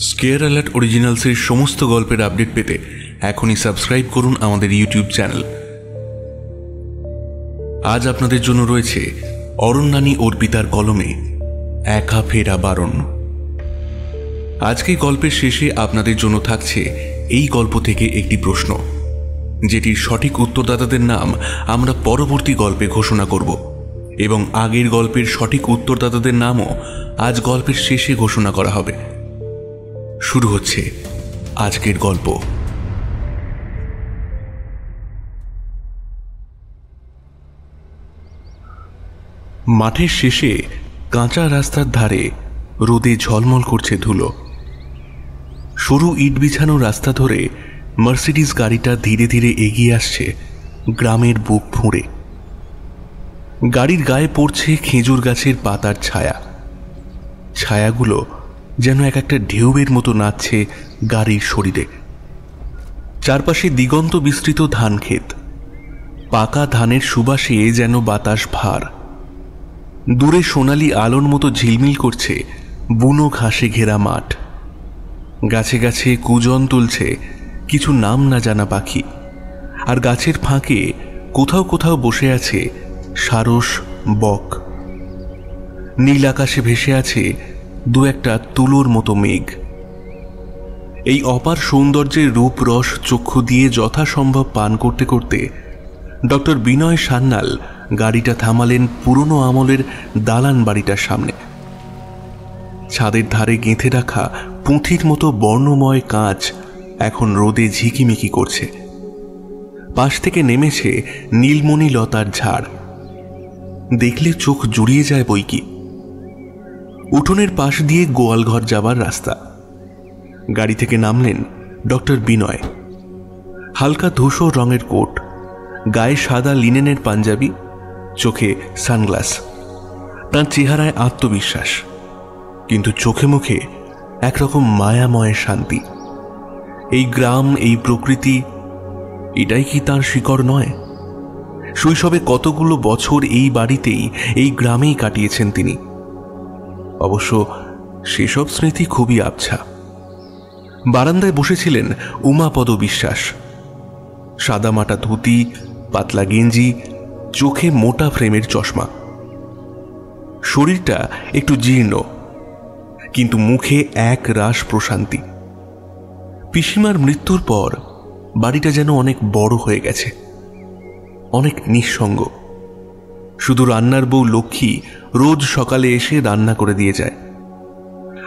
Square alert অরিজিনালসের সমস্ত গল্পের update পেতে এখনই সাবস্ক্রাইব করুন আমাদের ইউটিউব চ্যানেল। আজ আপনাদের জন্য রয়েছে অরণ্যানী অর্পিতার কলমে একা ফেরা বারণ। আজকে গল্পের শেষে আপনাদের জন্য থাকছে এই গল্প থেকে একটি প্রশ্ন, যেটির সঠিক উত্তরদাতাদের নাম আমরা পরবর্তী গল্পে ঘোষণা করব এবং আগের গল্পের সঠিক উত্তরদাতাদের নামও আজ গল্পের শেষে ঘোষণা করা হবে। শুরু হচ্ছে আজকের গল্প। মাঠের শেষে কাঁচা রাস্তার ধারে রোদে ঝলমল করছে ধুলো। সরু ইট বিছানো রাস্তা ধরে মার্সিডিজ গাড়িটা ধীরে ধীরে এগিয়ে আসছে গ্রামের বুক ফুঁড়ে। গাড়ির গায়ে পড়ছে খেজুর গাছের পাতার ছায়া। ছায়াগুলো যেন এক একটা ঢেউয়ের মতো নাচছে গাড়ির শরীরে। চারপাশে দিগন্ত বিস্তৃত ধান ক্ষেত, পাকা ধানের সুবাসে যেন বাতাস ভার। দূরে সোনালি আলোর মতো ঝিলমিল করছে বুনো ঘাসে ঘেরা মাঠ। গাছে গাছে কুজন তুলছে কিছু নাম না জানা পাখি, আর গাছের ফাঁকে কোথাও কোথাও বসে আছে সারস বক। নীল আকাশে ভেসে আছে দু একটা তুলোর মতো মেঘ। এই অপার সৌন্দর্যের রূপ রস চক্ষু দিয়ে যথাসম্ভব পান করতে করতে ডক্টর বিনয় সান্যাল গাড়িটা থামালেন পুরনো আমলের দালান বাড়িটার সামনে। ছাদের ধারে গেঁথে রাখা পুঁথির মতো বর্ণময় কাঁচ এখন রোদে ঝিকিমিকি করছে। পাশ থেকে নেমেছে নীলমণি লতার ঝাড়, দেখলে চোখ জুড়িয়ে যায় বইকি। উঠোনের পাশ দিয়ে গোয়ালঘর যাবার রাস্তা। গাড়ি থেকে নামলেন ডক্টর বিনয়। হালকা ধূসর রঙের কোট, গায়ে সাদা লিনেনের পাঞ্জাবি, চোখে সানগ্লাস। তার চেহারায় আত্মবিশ্বাস, কিন্তু চোখে মুখে একরকম মায়াময় শান্তি। এই গ্রাম, এই প্রকৃতি, এটাই কি তার শিকড় নয়? শৈশবে কতগুলো বছর এই বাড়িতেই, এই গ্রামেই কাটিয়েছেন তিনি। অবশ্য সেসব স্মৃতি খুবই আবছা। বারান্দায় বসেছিলেন উমাপদ বিশ্বাস। সাদামাটা ধুতি, পাতলা গেঞ্জি, চোখে মোটা ফ্রেমের চশমা। শরীরটা একটু জীর্ণ, কিন্তু মুখে এক রাস প্রশান্তি। পিসিমার মৃত্যুর পর বাড়িটা যেন অনেক বড় হয়ে গেছে, অনেক নিঃসঙ্গ। শুধু রান্নার বউ লক্ষ্মী রোজ সকালে এসে রান্না করে দিয়ে যায়,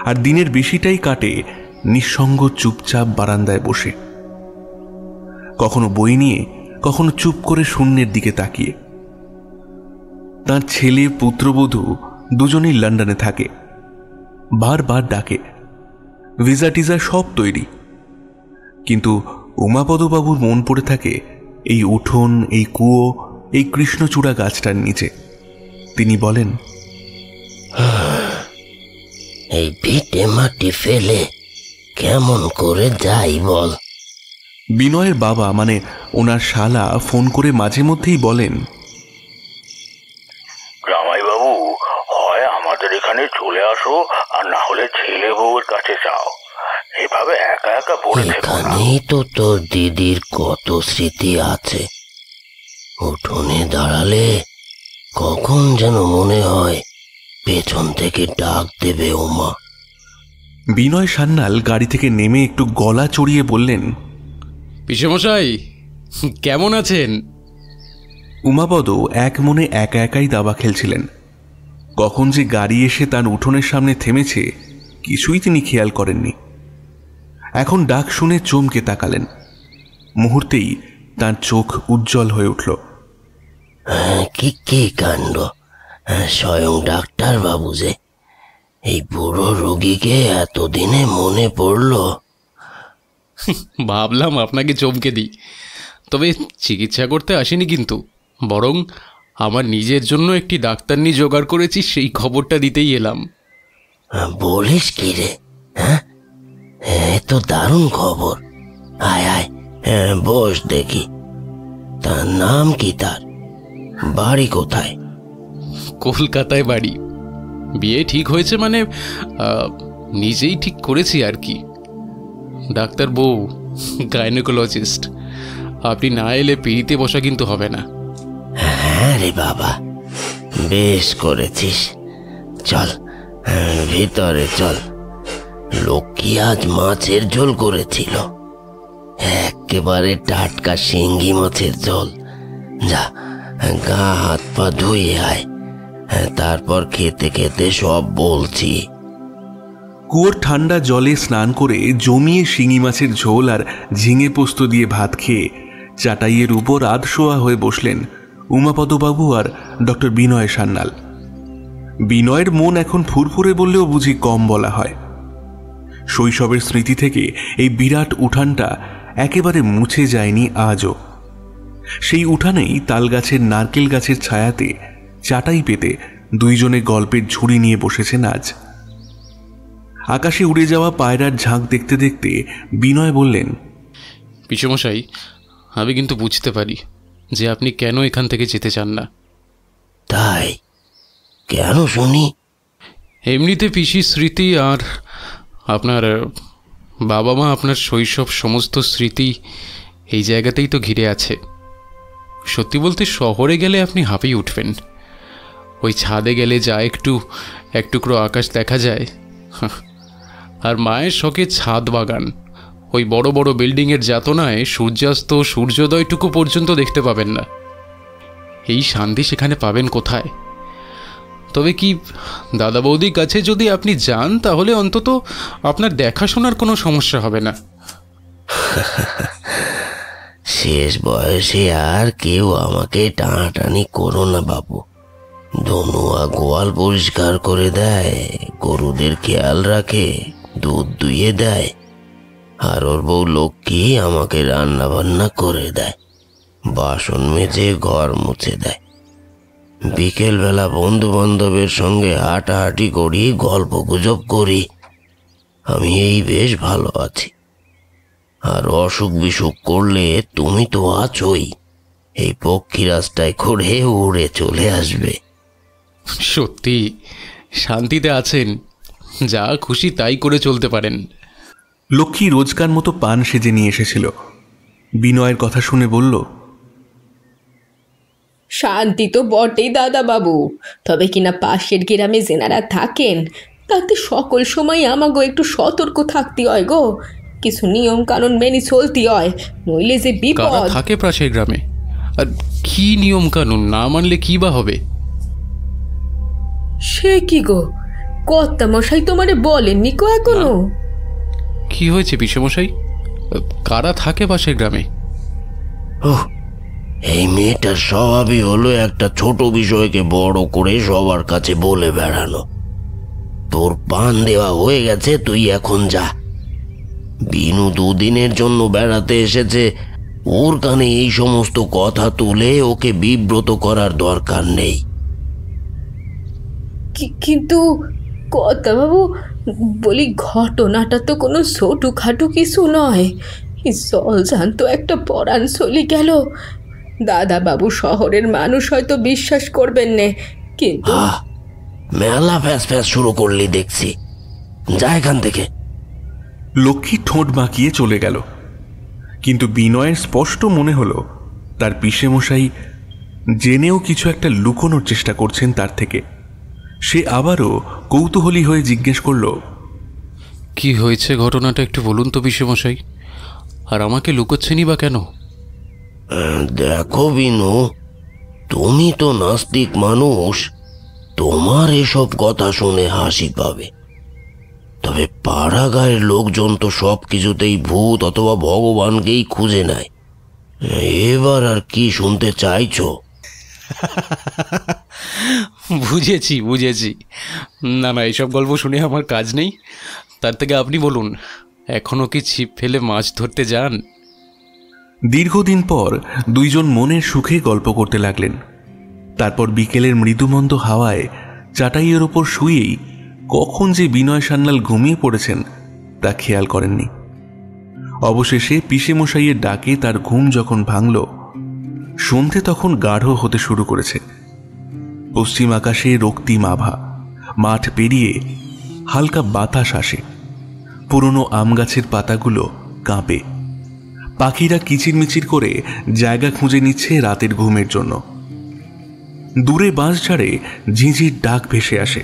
আর দিনের বেশিটাই কাটে নিঃসঙ্গ চুপচাপ বারান্দায় বসে, কখনো বই নিয়ে, কখনো চুপ করে শূন্যের দিকে তাকিয়ে। তার ছেলে পুত্রবধূ দুজনেই লন্ডনে থাকে। বারবার ডাকে, ভিসা টিজা সব তৈরি, কিন্তু উমাপদবাবুর মন পড়ে থাকে এই উঠোন, এই কুয়ো, এই কৃষ্ণচূড়া গাছটার নিচে। তিনি বলেন, এই ভিটে মাটি ফেলে কেমন করে যাই বল। বিনয়ের বাবা মানে ওনার শালা ফোন করে মাঝে মধ্যেই বলেন, জামাইবাবু, হয় আমাদের এখানে চলে আসো, আর না হলে ছেলে বউয়ের কাছে যাও। এভাবে একা একা পড়ে থেকো না। এখানেই তো তোর দিদির কত স্মৃতি আছে। উঠোনে দাঁড়ালে কখন যেন মনে হয় পেছন থেকে ডাক দেবে ওমা। বিনয় সান্যাল গাড়ি থেকে নেমে একটু গলা চড়িয়ে বললেন, পিসেমশাই কেমন আছেন? উমাপদ এক মনে একা একাই দাবা খেলছিলেন। কখন যে গাড়ি এসে তার উঠোনের সামনে থেমেছে কিছুই তিনি খেয়াল করেননি। এখন ডাক শুনে চমকে তাকালেন। মুহূর্তেই তার চোখ উজ্জ্বল হয়ে উঠল। কি কাণ্ড! স্বয়ং ডাক্তার বাবু যে! এই বুড়ো রোগীকে এতদিনে মনে পড়ল। ভাবলাম আপনাকে চমকে দিই, তবে চিকিৎসা করতে আসিনি, কিন্তু বরং আমার নিজের জন্য একটি ডাক্তারনি জোগাড় করেছি, সেই খবরটা দিতেই এলাম। বলিস কি রে? হ্যাঁ, তো দারুণ খবর। আয় আয়, বস দেখি। তার নাম কি? তার বাড়ি কোথায়? কলকাতায় বাড়ি। বিয়ে ঠিক হয়েছে, মানে নিজেই ঠিক করেছি আর কি। ডাক্তার বউ, গাইনোকোলজিস্ট, আপনি না এলে পিড়িতে বসা কিন্তু হবে না। হ্যাঁ রে বাবা, বেশ করেছিস। চল ভিতরে চল। লক্ষ্মী আজ মাছের ঝোল করেছিল, একেবারে টাটকা শিঙ্গি মাছের ঝোল। যা গা হাত পা ধুয়ে আয়, তারপর খেতে খেতে সব বলছি। কুয়োর ঠান্ডা জলে স্নান করে জমিয়ে শিঙি মাছের ঝোল আর ঝিঙে পোস্ত দিয়ে ভাত খেয়ে চাটাইয়ের উপর আধশোয়া হয়ে বসলেন উমাপদবাবু আর ডক্টর বিনয় সান্যাল। বিনয়ের মন এখন ফুরফুরে বললেও বুঝি কম বলা হয়। শৈশবের স্মৃতি থেকে এই বিরাট উঠানটা একেবারে মুছে যায়নি আজও। সেই উঠানেই তালগাছের নারকেল গাছের ছায়াতে চাটাই পেতে দুইজনে গল্পের ঝুড়ি নিয়ে বসেছেন আজ। আকাশে উড়ে যাওয়া পায়রার ঝাঁক দেখতে দেখতে বিনয় বললেন, পিসেমশাই, আমি কিন্তু বুঝতে পারি যে আপনি কেন এখান থেকে যেতে চান না। তাই কেন শুনি? এমনিতে পিসির স্মৃতি আর আপনার বাবা মা, আপনার শৈশব সমস্ত স্মৃতি এই জায়গাতেই তো ঘিরে আছে। সত্যি বলতে শহরে গেলে আপনি হাঁপিয়ে উঠবেন। ওই ছাদে গেলে যা এক টুকরো আকাশ দেখা যায়, আর মায়ের শখে ছাদ বাগান, ওই বড় বড় বিল্ডিংয়ের যাতনায় সূর্যাস্ত সূর্যোদয়টুকু পর্যন্ত দেখতে পাবেন না। এই শান্তি সেখানে পাবেন কোথায়? তবে কি দাদা বৌদির কাছে যদি আপনি যান তাহলে অন্তত আপনার দেখাশোনার কোনো সমস্যা হবে না। শেষ বয়সে আর কেউ আমাকে টানাটানি করো না বাবু। ধনুয়া গোয়াল পরিষ্কার করে দেয়, গরুদের খেয়াল রাখে, দুধ দুইয়ে দেয়, আর ওর বউ লক্ষ্মী আমাকে রান্না বান্না করে দেয়, বাসন মেজে ঘর মুছে দেয়। বিকেলবেলা বন্ধু বান্ধবের সঙ্গে হাঁটাহাঁটি করি, গল্প গুজব করি। আমি এই বেশ ভালো আছি। আর অসুখ বিসুখ করলে তুমি তো আছোই, এই পক্ষী রাস্তায় করে উড়ে চলে আসবে। সত্যি শান্তিতে আছেন, যা খুশি তাই করে চলতে পারেন। লক্ষ্মী রোজকার মতো পান সেজে নিয়ে এসেছিল। বিনয়ের কথা শুনে বলল, শান্তি তো বটেই দাদা বাবু, তবে কিনা পাশের গ্রামে যেনারা থাকেন তাতে সকল সময় আমাগো একটু সতর্ক থাকতে হয় গো। কিছু নিয়ম কানুন মেনে চলতে হয়, নইলে যে বিপদ। থাকে পাশের গ্রামে, আর কি নিয়ম কানুন না মানলে কি বা হবে? সে কি গো, কর্তা মশাই তোমারে বলেননি কো এখনো? কি হয়েছে পিসেমশাই? কারা থাকে পাশের গ্রামে? ওহ, এই মেয়েটার স্বভাবই হলো একটা ছোট বিষয়কে বড় করে সবার কাছে বলে বেড়ানো। তোর পান দেওয়া হয়ে গেছে, তুই এখন যা। বিনু দুদিনের জন্য বেড়াতে এসেছে, ওর কানে এই সমস্ত কথা তুলে ওকে বিব্রত করার দরকার নেই। কিন্তু কর্তা বাবু, বলি ঘটনাটা তো কোনো ছোটখাটো কিছু নয়। জল জানতো একটা পরাণ চলে গেল। দাদা বাবু শহরের মানুষ হয়তো বিশ্বাস করবেন না, কিন্তু মেলা ফ্যাস ফ্যাস শুরু করলি দেখছি, যা এখান থেকে। লক্ষ্মী ঠোঁট বাঁকিয়ে চলে গেল। কিন্তু বিনয়ের স্পষ্ট মনে হলো তার পিসেমশাই জেনেও কিছু একটা লুকোনোর চেষ্টা করছেন তার থেকে। সে আবারও কৌতূহলী হয়ে জিজ্ঞেস করল, কি হয়েছে ঘটনাটা একটু বলুন তো পিসেমশাই, আর আমাকে লুকোচ্ছেনই বা কেন? দেখো বিনু, তুমি তো নাস্তিক মানুষ, তোমার এসব কথা শুনে হাসি পাবে। তবে পাড়া গায়ের লোকজন তো সব কিছুতেই ভূত অথবা ভগবানকেই খুঁজে নেয়। এবার আর কি শুনতে চাইছো? বুঝেছি। না, এইসব গল্প শুনে আমার কাজ নেই। তার থেকে আপনি বলুন, এখনো কি ছিপ ফেলে মাছ ধরতে যান? দীর্ঘদিন পর দুইজন মনের সুখে গল্প করতে লাগলেন। তারপর বিকেলের মৃদুমন্দ হাওয়ায় চাটাইয়ের ওপর শুয়েই কখন যে বিনয় সান্যাল ঘুমিয়ে পড়েছেন তা খেয়াল করেননি। অবশেষে পিসেমশাইয়ের ডাকে তার ঘুম যখন ভাঙল, সন্ধে তখন গাঢ় হতে শুরু করেছে। পশ্চিম আকাশে রক্তিম আভা, মাঠ পেরিয়ে হালকা বাতাস আসে, পুরনো আম গাছের পাতাগুলো কাঁপে, পাখিরা কিচিরমিচির করে জায়গা খুঁজে নিচ্ছে রাতের ঘুমের জন্য। দূরে বাঁশঝাড়ে ঝিঁঝির ডাক ভেসে আসে।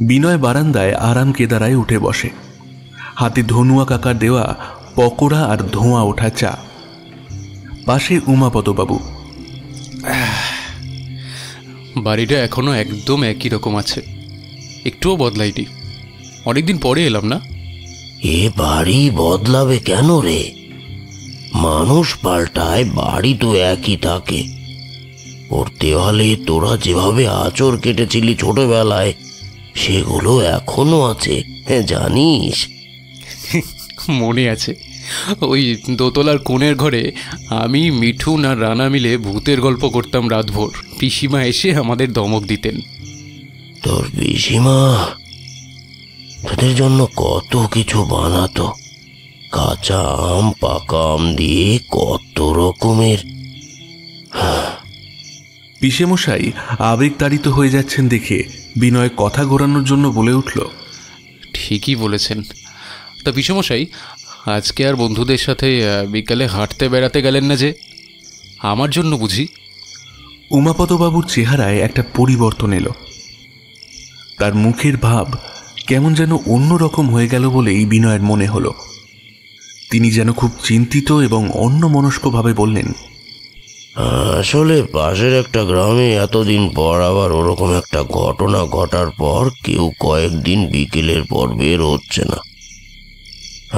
বিনয় বারান্দায় আরাম কেদারায় উঠে বসে, হাতে ধনুয়া কাকার দেওয়া পকোড়া আর ধোঁয়া ওঠা চা। পাশে উমাপদবাবু। বাড়িটা এখনো একদম একই রকম আছে, একটুও বদলাইনি। অনেকদিন পরে এলাম না। এ বাড়ি বদলাবে কেন রে? মানুষ পাল্টায়, বাড়ি তো একই থাকে। ওর দেওয়ালে তোরা যেভাবে আঁচড় কেটেছিলি ছোটবেলায়, সেগুলো এখনো আছে, জানিস? মনে আছে, ওই দোতলার কোণের ঘরে আমি, মিঠুন আর রানা মিলে ভূতের গল্প করতাম রাতভর। পিসিমা এসে আমাদের ধমক দিতেন। তোর পিসিমা তোদের জন্য কত কিছু বানাতো, কাঁচা আম পাকা আম দিয়ে কত রকমের। পিসেমশাই আবেগতাড়িত হয়ে যাচ্ছেন দেখে বিনয় কথা ঘোরানোর জন্য বলে উঠল, ঠিকই বলেছেন। তা পিসেমশাই, আজকে আর বন্ধুদের সাথে বিকালে হাঁটতে বেড়াতে গেলেন না যে? আমার জন্য বুঝি? উমাপদবাবুর চেহারায় একটা পরিবর্তন এলো। তার মুখের ভাব কেমন যেন অন্যরকম হয়ে গেল বলেই বিনয়ের মনে হলো। তিনি যেন খুব চিন্তিত এবং অন্যমনস্কভাবে বললেন, আসলে পাশের একটা গ্রামে এতদিন পর আবার ওরকম একটা ঘটনা ঘটার পর কেউ কয়েকদিন বিকেলের পর বের হচ্ছে না।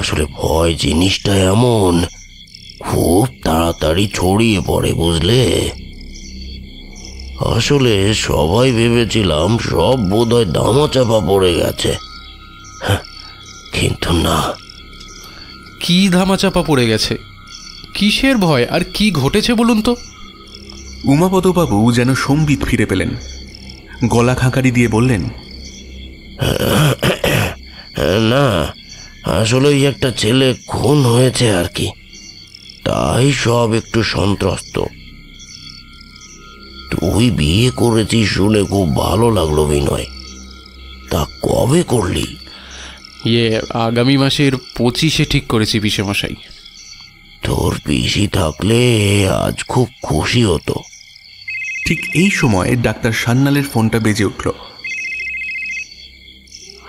আসলে ভয় জিনিসটা এমন, খুব তাড়াতাড়ি ছড়িয়ে পড়ে, বুঝলে? আসলে সবাই ভেবেছিলাম সব বোধহয় ধামাচাপা পড়ে গেছে, কিন্তু না। কি ধামাচাপা পড়ে গেছে? কিসের ভয় আর কি ঘটেছে বলুন তো? উমাপদবাবু যেন সম্বিত ফিরে পেলেন, গলা খাঁকারি দিয়ে বললেন, না, আসলে ওই একটা ছেলে খুন হয়েছে আর কি, তাই সব একটু সন্ত্রস্ত। তুই বিয়ে করেছিস শুনে খুব ভালো লাগলো বিনয়। তা কবে করলি? আগামী মাসের 25-এ ঠিক করেছি পিসেমশাই। তোর পিসি থাকলে আজ খুব খুশি হতো। ঠিক এই সময় ডাক্তার সান্যালের ফোনটা বেজে উঠল।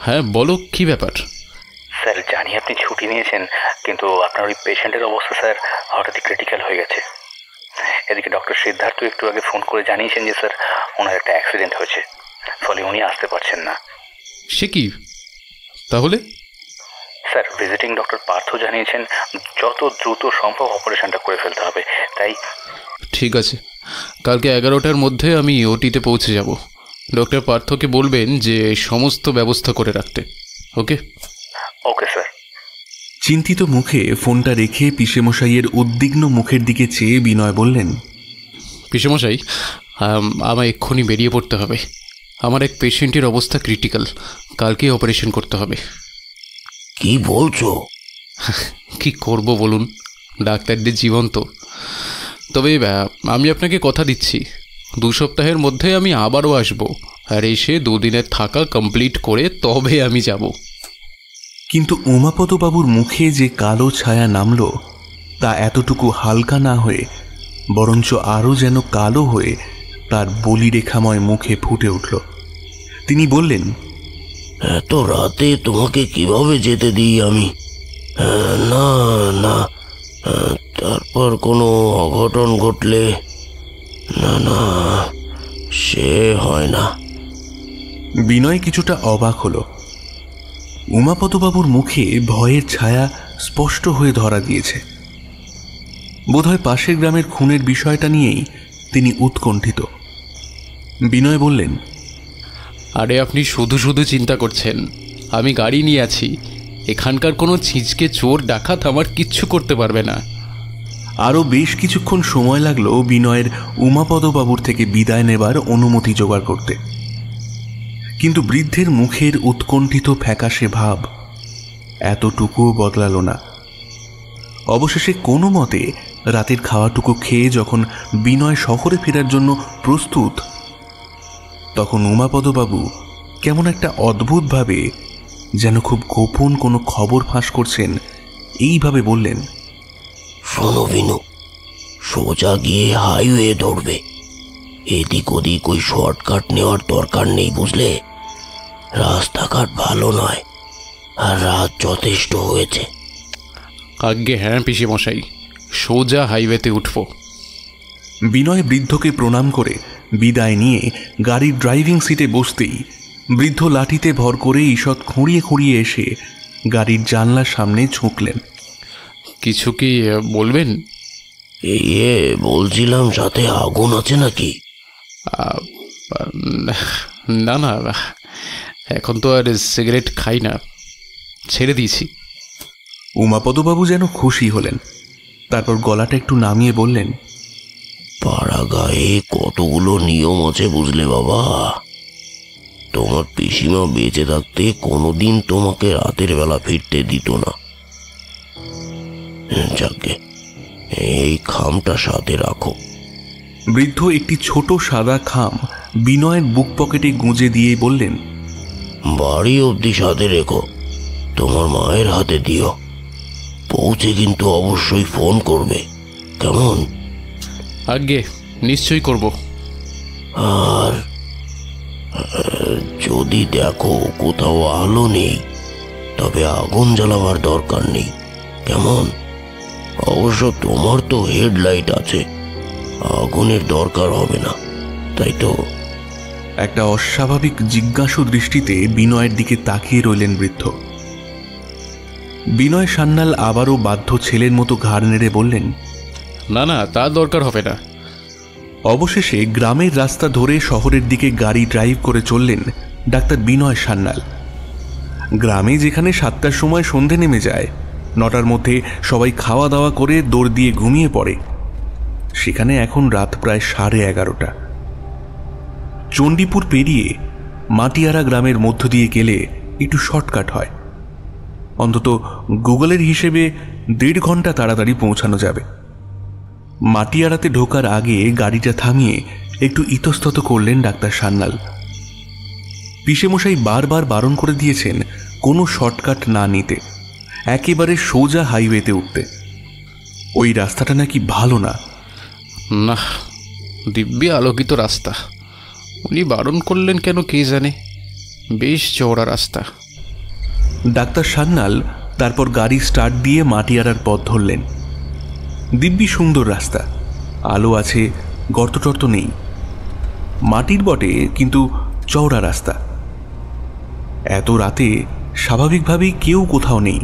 হ্যাঁ বলো, কি ব্যাপার? স্যার, জানি আপনি ছুটি নিয়েছেন, কিন্তু আপনার ওই পেশেন্টের অবস্থা স্যার হঠাৎই ক্রিটিক্যাল হয়ে গেছে। এদিকে ডক্টর সিদ্ধার্থ একটু আগে ফোন করে জানিয়েছেন যে স্যার ওনার একটা অ্যাক্সিডেন্ট হয়েছে, ফলে উনি আসতে পারছেন না। সে কি? তাহলে? স্যার, ভিজিটিং ডক্টর পার্থ জানিয়েছেন যত দ্রুত সম্ভব অপারেশনটা করে ফেলতে হবে। তাই ঠিক আছে, কালকে 11টার মধ্যে আমি ওটিতে পৌঁছে যাব। ডক্টর পার্থকে বলবেন যে সমস্ত ব্যবস্থা করে রাখতে। ওকে? Okay sir. চিন্তিত মুখে ফোনটা রেখে পিসেমশাইয়ের উদ্বিগ্ন মুখের দিকে চেয়ে বিনয় বললেন, পিসেমশাই, আমায় এক্ষুনি বেরিয়ে পড়তে হবে। আমার এক পেশেন্টের অবস্থা ক্রিটিক্যাল, কালকে অপারেশন করতে হবে। কি বলছো? কি করব বলুন, ডাক্তারদের জীবন তো। তবে আমি আপনাকে কথা দিচ্ছি, 2 সপ্তাহের মধ্যে আমি আবারও আসব, আর এসে 2 দিনের থাকা কমপ্লিট করে তবে আমি যাব। কিন্তু উমাপদবাবুর মুখে যে কালো ছায়া নামল তা এতটুকু হালকা না হয়ে বরঞ্চ আরও যেন কালো হয়ে তার বলিরেখাময় মুখে ফুটে উঠল। তিনি বললেন, এত রাতে তোমাকে কিভাবে যেতে দিই আমি? না না, তারপর কোনো অঘটন ঘটলে, না না, সে হয় না। বিনয় কিছুটা অবাক হল। উমাপদবাবুর মুখে ভয়ের ছায়া স্পষ্ট হয়ে ধরা দিয়েছে। বোধহয় পাশের গ্রামের খুনের বিষয়টা নিয়েই তিনি উৎকণ্ঠিত। বিনয় বললেন, আরে আপনি শুধু শুধু চিন্তা করছেন, আমি গাড়ি নিয়ে আছি, এখানকার কোনো ছিঁচকে চোর ডাকাত আমার কিচ্ছু করতে পারবে না। আরও বেশ কিছুক্ষণ সময় লাগলো বিনয়ের উমাপদবাবুর থেকে বিদায় নেবার অনুমতি জোগাড় করতে, কিন্তু বৃদ্ধের মুখের উৎকণ্ঠিত ফ্যাকাশে ভাব এতটুকুও বদলাল না। অবশেষে কোনো মতে রাতের খাওয়াটুকু খেয়ে যখন বিনয় শহরে ফেরার জন্য প্রস্তুত, তখন উমাপদবাবু কেমন একটা অদ্ভুতভাবে যেন খুব গোপন কোনো খবর ফাঁস করছেন, এইভাবে বললেন, শোনো বিনু, সোজা গিয়ে হাইওয়ে ধরবে। এদিক ওদিক ওই শর্টকাট নেওয়ার দরকার নেই, বুঝলে? রাস্তাঘাট ভালো নয়, আর রাত যথেষ্ট হয়েছে। আজ্ঞে হ্যাঁ পিসেমশাই, সোজা হাইওয়েতে উঠব। বিনয় বৃদ্ধকে প্রণাম করে বিদায় নিয়ে গাড়ির ড্রাইভিং সিটে বসতেই বৃদ্ধ লাঠিতে ভর করে ঈষৎ খুঁড়িয়ে খুঁড়িয়ে এসে গাড়ির জানলার সামনে ঝুঁকলেন। কিছু কি বলবেন? বলছিলাম, সাথে আগুন আছে নাকি? না না, এখন তো আর সিগারেট খাই না, ছেড়ে দিয়েছি। উমাপদবাবু যেন খুশি হলেন, তারপর গলাটা একটু নামিয়ে বললেন, পাড়া গায়ে কতগুলো নিয়ম আছে, বুঝলে বাবা? তোমার পিসিমা বেঁচে থাকতে কোনোদিন তোমাকে রাতের বেলা ফিরতে দিত না। যাকে এই খামটা সাথে রাখো। বৃদ্ধ একটি ছোট সাদা খাম বিনয়ের বুক পকেটে গুঁজে দিয়ে বললেন, বাড়ি অবধি সাথে রেখো, তোমার মায়ের হাতে দিও। পৌঁছে কিন্তু অবশ্যই ফোন করবে, কেমন? আজ্ঞে, নিশ্চয়ই করব। আর যদি দেখো কোথাও আলো নেই, তবে আগুন জ্বালাবার দরকার নেই, কেমন? অবশ্য তোমার তো হেডলাইট আছে, আগুনের দরকার হবে না, তাই তো? একটা অস্বাভাবিক জিজ্ঞাসু দৃষ্টিতে বিনয়ের দিকে তাকিয়ে রইলেন বৃদ্ধ। বিনয় সান্যাল আবারও বাধ্য ছেলের মতো ঘাড় নেড়ে বললেন, না না, তা দরকার হবে না। অবশেষে গ্রামের রাস্তা ধরে শহরের দিকে গাড়ি ড্রাইভ করে চললেন ডাক্তার বিনয় সান্যাল। গ্রামে যেখানে 7টার সময় সন্ধে নেমে যায়, 9টার মধ্যে সবাই খাওয়া দাওয়া করে দৌড় দিয়ে ঘুমিয়ে পড়ে, সেখানে এখন রাত প্রায় 11:30। চণ্ডীপুর পেরিয়ে মাটিয়ারা গ্রামের মধ্য দিয়ে গেলে একটু শর্টকাট হয়, অন্তত গুগলের হিসেবে 1.5 ঘন্টা তাড়াতাড়ি পৌঁছানো যাবে। মাটিয়ারাতে ঢোকার আগে গাড়িটা থামিয়ে একটু ইতস্তত করলেন ডাক্তার সান্যাল। পিসেমশাই বারবার বারণ করে দিয়েছেন কোনো শর্টকাট না নিতে, একেবারে সোজা হাইওয়েতে উঠতে। ওই রাস্তাটা নাকি ভালো না। না, দিব্যি আলোকিত রাস্তা, উনি বারণ করলেন কেন কে জানে, বেশ চওড়া রাস্তা। ডাক্তার সান্যাল তারপর গাড়ি স্টার্ট দিয়ে মাটিয়ারার পথ ধরলেন। দিব্যি সুন্দর রাস্তা, আলো আছে, গর্ত টর্ত নেই, মাটির বটে কিন্তু চওড়া রাস্তা। এত রাতে স্বাভাবিকভাবেই কেউ কোথাও নেই,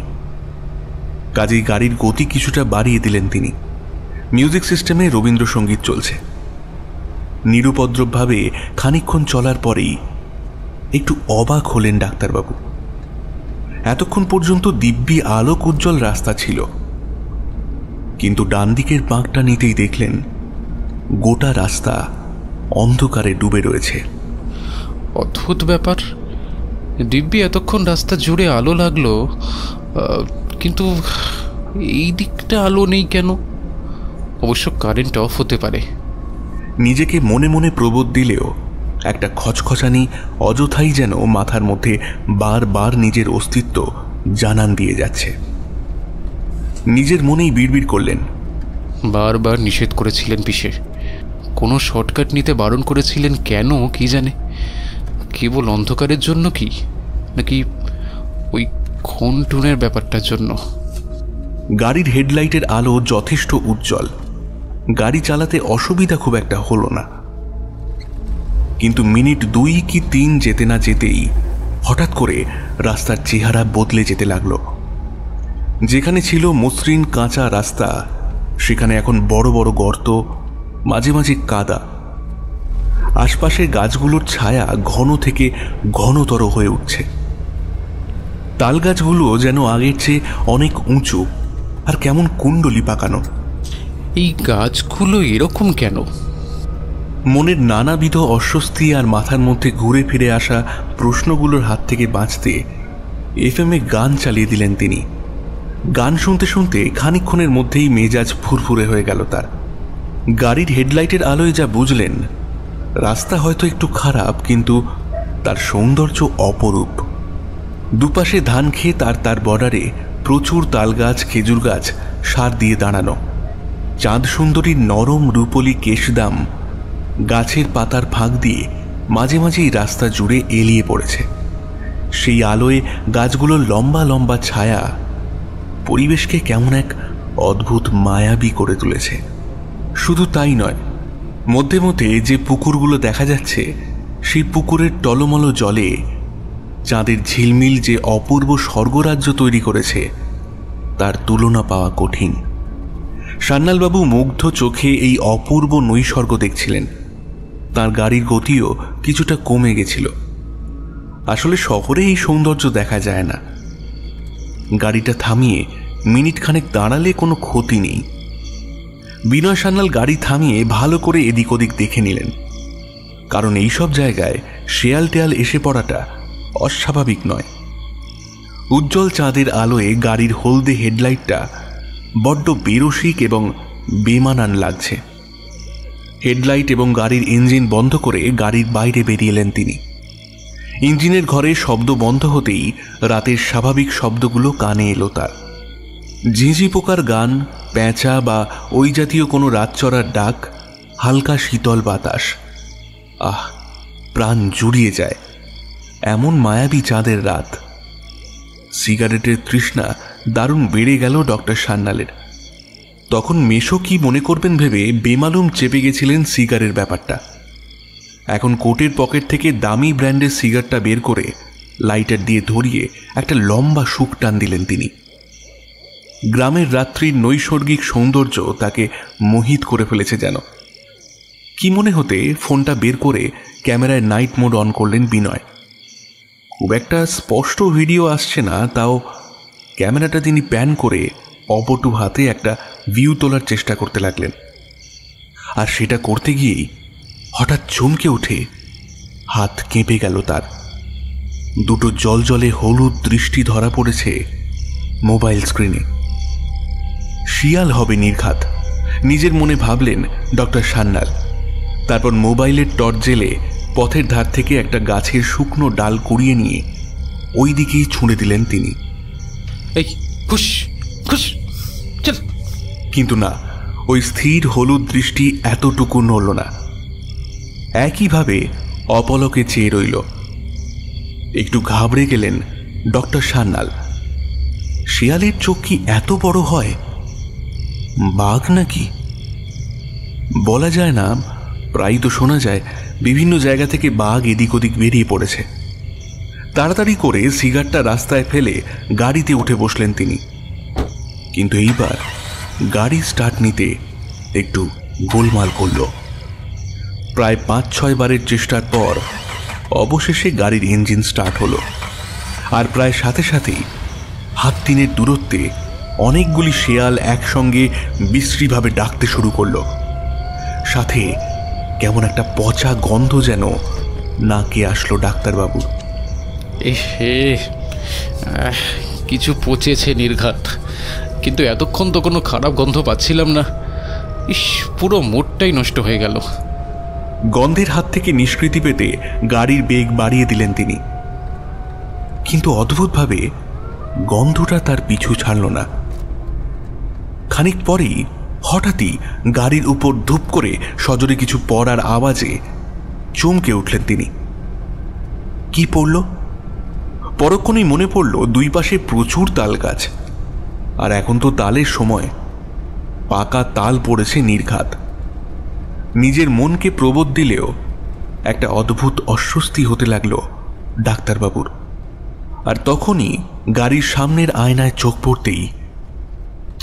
কাজেই গাড়ির গতি কিছুটা বাড়িয়ে দিলেন তিনি। মিউজিক সিস্টেমে রবীন্দ্রসঙ্গীত চলছে। নিরুপদ্রবভাবে খানিকক্ষণ চলার পরেই একটু অবাক হলেন ডাক্তারবাবু। এতক্ষণ পর্যন্ত দিব্যি আলোক উজ্জ্বল রাস্তা ছিল, কিন্তু ডান দিকের বাঁকটা নিতেই দেখলেন গোটা রাস্তা অন্ধকারে ডুবে রয়েছে। অদ্ভুত ব্যাপার, দিব্যি এতক্ষণ রাস্তা জুড়ে আলো লাগলো, কিন্তু এই দিকটা আলো নেই কেন? অবশ্য কারেন্ট অফ হতে পারে। নিজেকে মনে মনে প্রবোধ দিলেও একটা খচখচানি অযথাই যেন মাথার মধ্যে বারবার নিজের অস্তিত্ব জানান দিয়ে যাচ্ছে। নিজের মনেই বিড়বিড় করলেন, বারবার নিষেধ করেছিলেন পিসে, কোনো শর্টকাট নিতে বারণ করেছিলেন কেন কি জানে? কেবল অন্ধকারের জন্য কি, নাকি ওই খুন টুনের ব্যাপারটার জন্য? গাড়ির হেডলাইটের আলো যথেষ্ট উজ্জ্বল, গাড়ি চালাতে অসুবিধা খুব একটা হলো না। কিন্তু মিনিট 2 কি 3 যেতে না যেতেই হঠাৎ করে রাস্তার চেহারা বদলে যেতে লাগলো। যেখানে ছিল মসৃণ কাঁচা রাস্তা, সেখানে এখন বড় বড় গর্ত, মাঝে মাঝে কাদা। আশপাশের গাছগুলোর ছায়া ঘন থেকে ঘনতর হয়ে উঠছে। তাল গাছগুলো যেন আগের চেয়ে অনেক উঁচু আর কেমন কুণ্ডলি পাকানো। এই গাছগুলো এরকম কেন? মনের নানাবিধ অস্বস্তি আর মাথার মধ্যে ঘুরে ফিরে আসা প্রশ্নগুলোর হাত থেকে বাঁচতে এফএমে গান চালিয়ে দিলেন তিনি। গান শুনতে শুনতে খানিকক্ষণের মধ্যেই মেজাজ ফুরফুরে হয়ে গেল তার। গাড়ির হেডলাইটের আলোয় যা বুঝলেন, রাস্তা হয়তো একটু খারাপ, কিন্তু তার সৌন্দর্য অপরূপ। দুপাশে ধান ক্ষেত আর তার বর্ডারে প্রচুর তাল গাছ, খেজুর গাছ সার দিয়ে দাঁড়ানো। চাঁদ সুন্দরীর নরম রূপলি কেশদাম গাছের পাতার ফাঁক দিয়ে মাঝে মাঝেই রাস্তা জুড়ে এলিয়ে পড়েছে। সেই আলোয় গাছগুলোর লম্বা লম্বা ছায়া পরিবেশকে কেমন এক অদ্ভুত মায়াবী করে তুলেছে। শুধু তাই নয়, মধ্যে মধ্যে যে পুকুরগুলো দেখা যাচ্ছে, সেই পুকুরের টলমল জলে চাঁদের ঝিলমিল যে অপূর্ব স্বর্গরাজ্য তৈরি করেছে তার তুলনা পাওয়া কঠিন। সান্যালবাবু মুগ্ধ চোখে এই অপূর্ব নৈসর্গ দেখছিলেন। তার গাড়ির গতিও কিছুটা কমে গেছিল। আসলে শহরে এই সৌন্দর্য দেখা যায় না। গাড়িটা থামিয়ে মিনিট খানেক দাঁড়ালে কোনো ক্ষতি নেই। বিনয় সান্যাল গাড়ি থামিয়ে ভালো করে এদিক ওদিক দেখে নিলেন, কারণ এইসব জায়গায় শেয়াল টেয়াল এসে পড়াটা অস্বাভাবিক নয়। উজ্জ্বল চাঁদের আলোয় গাড়ির হলদে হেডলাইটটা বড্ড বেরসিক এবং বেমানান লাগছে। হেডলাইট এবং গাড়ির ইঞ্জিন বন্ধ করে গাড়ির বাইরে বেরিয়ে এলেন তিনি। ইঞ্জিনের ঘরে শব্দ বন্ধ হতেই রাতের স্বাভাবিক শব্দগুলো কানে এলো তার। ঝিঁঝি পোকার গান, প্যাঁচা বা ওই জাতীয় কোনো রাতচরার ডাক, হালকা শীতল বাতাস। আহ, প্রাণ জুড়িয়ে যায়। এমন মায়াবী চাঁদের রাত। সিগারেটের তৃষ্ণা দারুণ বেড়ে গেল ডক্টর সান্যালের। তখন মেশো কি মনে করবেন ভেবে বেমালুম চেপে গেছিলেন সিগারের ব্যাপারটা। এখন কোটের পকেট থেকে দামি ব্র্যান্ডের সিগারটা বের করে লাইটার দিয়ে ধরিয়ে একটা লম্বা শুক টান দিলেন তিনি। গ্রামের রাত্রির নৈসর্গিক সৌন্দর্য তাকে মোহিত করে ফেলেছে যেন। কি মনে হতে ফোনটা বের করে ক্যামেরায় নাইট মোড অন করলেন বিনয়। খুব একটা স্পষ্ট ভিডিও আসছে না, তাও ক্যামেরাটা তিনি প্যান করে অপটু হাতে একটা ভিউ তোলার চেষ্টা করতে লাগলেন। আর সেটা করতে গিয়েই হঠাৎ চমকে উঠে হাত কেঁপে গেল তার। দুটো জলজলে হলুদ দৃষ্টি ধরা পড়েছে মোবাইল স্ক্রিনে। শিয়াল হবে নির্ঘাত, নিজের মনে ভাবলেন ডক্টর সান্যাল। তারপর মোবাইলের টর্চ জেলে পথের ধার থেকে একটা গাছের শুকনো ডাল কুড়িয়ে নিয়ে ওই দিকেই ছুঁড়ে দিলেন তিনি। কিন্তু না, ওই স্থির হলুদ দৃষ্টি এতটুকু নড়ল না। একইভাবে অপলকে চেয়ে রইল। একটু ঘাবড়ে গেলেন ডক্টর সান্যাল। শিয়ালের চোখ কি এত বড় হয়? বাঘ নাকি? বলা যায় না, প্রায় তো শোনা যায় বিভিন্ন জায়গা থেকে বাঘ এদিক ওদিক বেরিয়ে পড়েছে। তাড়াতাড়ি করে সিগারটা রাস্তায় ফেলে গাড়িতে উঠে বসলেন তিনি। কিন্তু এইবার গাড়ি স্টার্ট নিতে একটু গোলমাল করল। প্রায় 5-6 বারের চেষ্টার পর অবশেষে গাড়ির ইঞ্জিন স্টার্ট হলো। আর প্রায় সাথে সাথেই হাত 3 দূরত্বে অনেকগুলি শেয়াল একসঙ্গে বিশ্রীভাবে ডাকতে শুরু করলো। সাথে কেমন একটা পচা গন্ধ যেন নাকে আসলো ডাক্তারবাবু। কিছু পচেছে নির্ঘাত, কিন্তু এতক্ষণ তো কোনো খারাপ গন্ধ পাচ্ছিলাম না। পুরো মোড়টাই নষ্ট হয়ে গেল। গন্ধের হাত থেকে নিষ্কৃতি পেতে গাড়ির বেগ বাড়িয়ে দিলেন তিনি। কিন্তু অদ্ভুতভাবে গন্ধটা তার পিছু ছাড়ল না। খানিক পরেই হঠাৎই গাড়ির উপর ধূপ করে সজোরে কিছু পড়ার আওয়াজে চমকে উঠলেন তিনি। কি পড়ল? পরক্ষণেই মনে পড়ল দুই পাশে প্রচুর তাল গাছ, আর এখন তো তালের সময়। পাকা তাল পড়েছে নির্ঘাত। নিজের মনকে প্রবোধ দিলেও একটা অদ্ভুত অস্বস্তি হতে লাগলো ডাক্তারবাবুর। আর তখনই গাড়ির সামনের আয়নায় চোখ পড়তেই